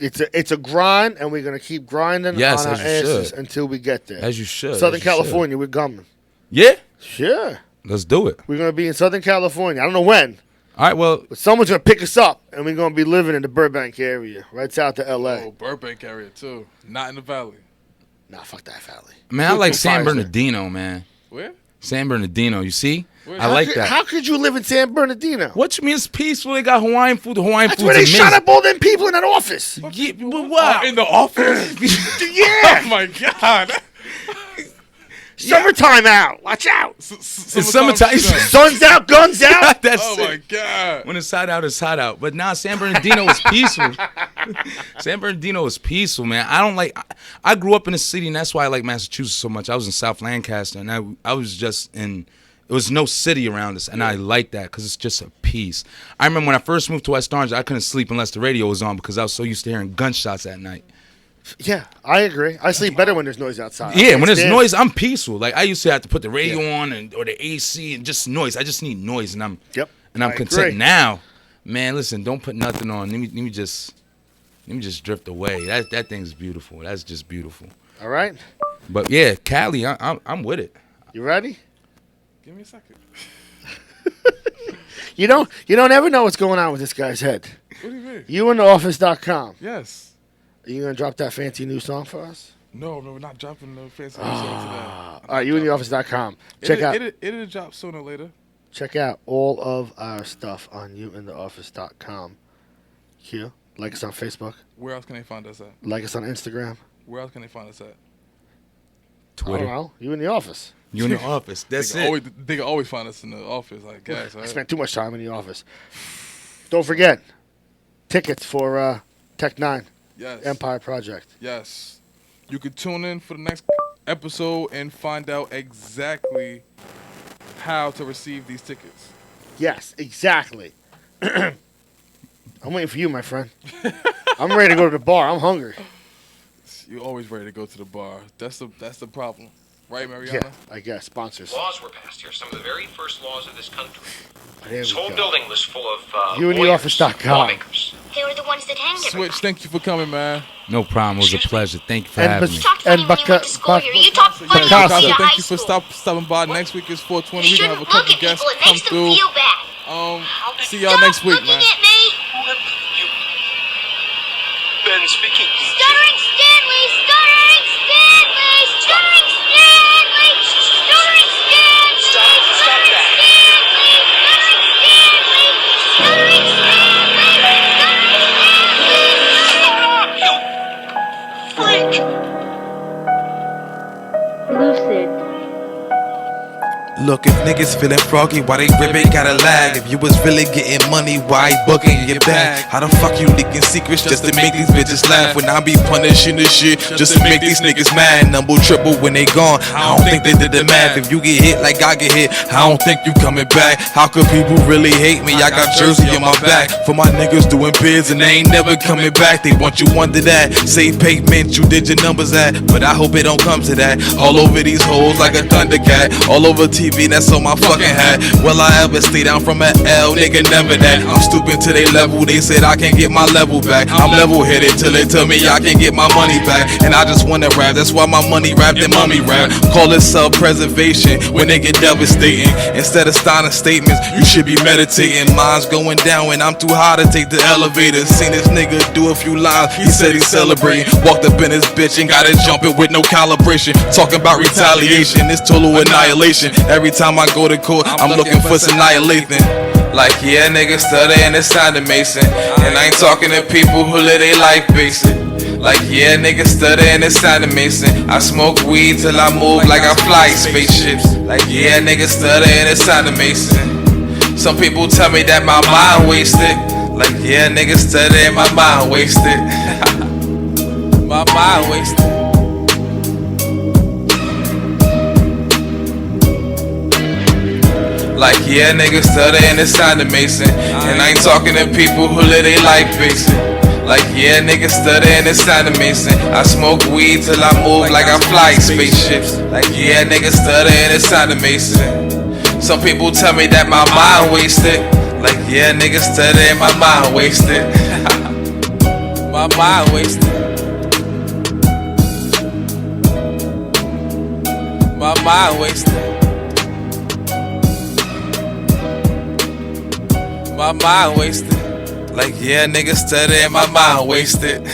Speaker 2: It's a grind, and we're gonna keep grinding
Speaker 6: Yes,
Speaker 2: on our
Speaker 6: as you
Speaker 2: asses
Speaker 6: should.
Speaker 2: until we get there.
Speaker 6: As you should.
Speaker 2: Southern
Speaker 6: as you should.
Speaker 2: California, we're coming.
Speaker 6: Yeah,
Speaker 2: Sure,
Speaker 6: let's do it.
Speaker 2: we're gonna be in Southern California. I don't know when,
Speaker 6: All right. Well,
Speaker 2: but someone's gonna pick us up, and we're gonna be living in the Burbank area, right south to L.A.
Speaker 4: Oh, Burbank area too. Not in the valley.
Speaker 2: Nah, fuck that valley.
Speaker 6: man, I like San
Speaker 2: Pfizer.
Speaker 6: Bernardino, man.
Speaker 4: Where?
Speaker 6: San Bernardino. You see,
Speaker 4: Where-
Speaker 6: I like
Speaker 2: could,
Speaker 6: that.
Speaker 2: How could you live in San Bernardino?
Speaker 6: What you mean it's peaceful? They got Hawaiian food. The Hawaiian
Speaker 2: That's
Speaker 6: food's
Speaker 2: where they
Speaker 6: amazing.
Speaker 2: shot up all them people in that office.
Speaker 6: Yeah, but what?
Speaker 4: In the office?
Speaker 2: Yeah,
Speaker 4: Oh my god.
Speaker 2: summertime out. Watch out.
Speaker 6: It's summertime.
Speaker 2: Sun's out, guns out.
Speaker 6: That's
Speaker 4: Oh my
Speaker 6: it.
Speaker 4: god.
Speaker 6: When it's hot out, it's hot out. But now San Bernardino is peaceful. San Bernardino is peaceful, man. I don't like. I grew up in a city, and that's why I like Massachusetts so much. I was in South Lancaster, and I was just in. There was no city around us, and I like that because it's just a peace. I remember when I first moved to West Orange, I couldn't sleep unless the radio was on because I was so used to hearing gunshots at night.
Speaker 2: Yeah, I agree. I sleep better when there's noise outside.
Speaker 6: Yeah, when there's
Speaker 2: Stand-
Speaker 6: noise, I'm peaceful. Like I used to have to put the radio on or the AC and just noise. I just need noise, and I'm
Speaker 2: I
Speaker 6: content.
Speaker 2: agree.
Speaker 6: Now, man, listen, don't put nothing on. Let me just drift away. That thing's beautiful. That's just beautiful.
Speaker 2: All right,
Speaker 6: But yeah, Cali, I'm with it.
Speaker 2: you ready?
Speaker 4: Give me a second.
Speaker 2: You don't ever know what's going on with this guy's head.
Speaker 4: What do you mean?
Speaker 2: Youintheoffice.com.
Speaker 4: Yes.
Speaker 2: Are you gonna drop that fancy new song for us?
Speaker 4: No, we're not dropping no fancy song today.
Speaker 2: All right, youintheoffice.com. Check out
Speaker 4: It'll drop sooner or later.
Speaker 2: check out all of our stuff on youintheoffice.com. Q. Like us on Facebook.
Speaker 4: Where else can they find us at?
Speaker 2: Like us on Instagram.
Speaker 4: Where else can they find us at?
Speaker 2: I
Speaker 6: Twitter.
Speaker 2: don't know. You in the office.
Speaker 6: You in the office. That's
Speaker 4: they
Speaker 6: it.
Speaker 4: can always, they can always find us in the office, I guess.
Speaker 2: I
Speaker 4: Right?
Speaker 2: spent too much time in the office. Don't forget, tickets for Tech 9
Speaker 4: Yes.
Speaker 2: Empire Project.
Speaker 4: Yes. You could tune in for the next episode and find out exactly how to receive these tickets.
Speaker 2: Yes, exactly. I'm waiting for you, my friend. I'm ready to go to the bar. I'm hungry.
Speaker 4: You're always ready to go to the bar. That's the problem, right, Mariana?
Speaker 2: Yeah, I guess. Sponsors.
Speaker 7: Laws were passed here, some of the very first laws of this country.
Speaker 2: There
Speaker 7: This
Speaker 2: we
Speaker 7: whole
Speaker 2: go.
Speaker 7: building was full of
Speaker 2: UNEoffice.com.
Speaker 7: lawyers, lawmakers.
Speaker 8: They were the ones that hanged
Speaker 4: Switch, thank you for coming, man.
Speaker 6: No problem. It was a pleasure. Thank you for
Speaker 2: And
Speaker 6: having me.
Speaker 8: You talked
Speaker 2: And
Speaker 8: funny when you went to school here. You talk funny when you
Speaker 2: Picasso.
Speaker 8: went to
Speaker 4: Thank
Speaker 8: high
Speaker 4: you for
Speaker 8: school.
Speaker 4: stopping by. Next week is 420.
Speaker 8: You
Speaker 4: We're gonna have
Speaker 8: shouldn't
Speaker 4: a
Speaker 8: look
Speaker 4: couple
Speaker 8: at
Speaker 4: guests
Speaker 8: people. It
Speaker 4: come
Speaker 8: makes them
Speaker 4: through.
Speaker 8: feel bad.
Speaker 4: See y'all
Speaker 8: Stop
Speaker 4: next week,
Speaker 8: looking
Speaker 4: man.
Speaker 8: at me.
Speaker 7: Ben speaking.
Speaker 8: Stuttering Stanley! Stuttering Stanley! Stuttering Stanley! Stuttering Stanley!
Speaker 7: Stop that.
Speaker 8: Stuttering Stanley! Stuttering Stanley! Stuttering Stanley!
Speaker 9: Lucid.
Speaker 10: Look, if niggas feeling froggy, why they ribbon gotta lag? If you was really getting money, why booking your bag? How the fuck you leaking secrets just to make these bitches laugh? When I be punishing this shit just to make these niggas mad. Number triple when they gone, I don't think they did the math. If you get hit like I get hit, I don't think you coming back. How could people really hate me? I got Jersey on my back. For my niggas doing bids and they ain't never coming back. They want you under that. Say payment, you did your numbers at. But I hope it don't come to that. All over these hoes like a Thundercat. All over TV, that's on my fucking hat. Will I ever stay down from an L? Nigga, never that. I'm stooping to their level. They said I can't get my level back. I'm level headed till they tell me I can get my money back. And I just wanna rap. That's why my money wrapped in mummy rap. Call it self-preservation when they get devastating. Instead of starting statements, you should be meditating. Mine's going down when I'm too high to take the elevator. Seen this nigga do a few lines. He said he's celebrating. Walked up in his bitch and got it jumping with no calibration. Talking about retaliation. It's total annihilation. Every time I go to court, I'm looking for some annihilating. Like, yeah, niggas studying the sound of Mason. And I ain't talking to people who live their life basic. Like, yeah, niggas studying the sound of Mason. I smoke weed till I move like I fly spaceships. Like, yeah, niggas studying the sound of Mason. Some people tell me that my mind wasted. Like, yeah, niggas studying my mind wasted. My mind wasted. Like, yeah, niggas studying the sound of Mason. And I ain't talking to people who live their life basic. Like, yeah, niggas studying the sound of Mason. I smoke weed till I move like I fly spaceships. Like, yeah, niggas studying the sound of Mason. Some people tell me that my mind wasted. Like, yeah, niggas studying my mind wasted. My mind wasted. My mind wasted. My mind wasted. Like, yeah, niggas studying my mind wasted.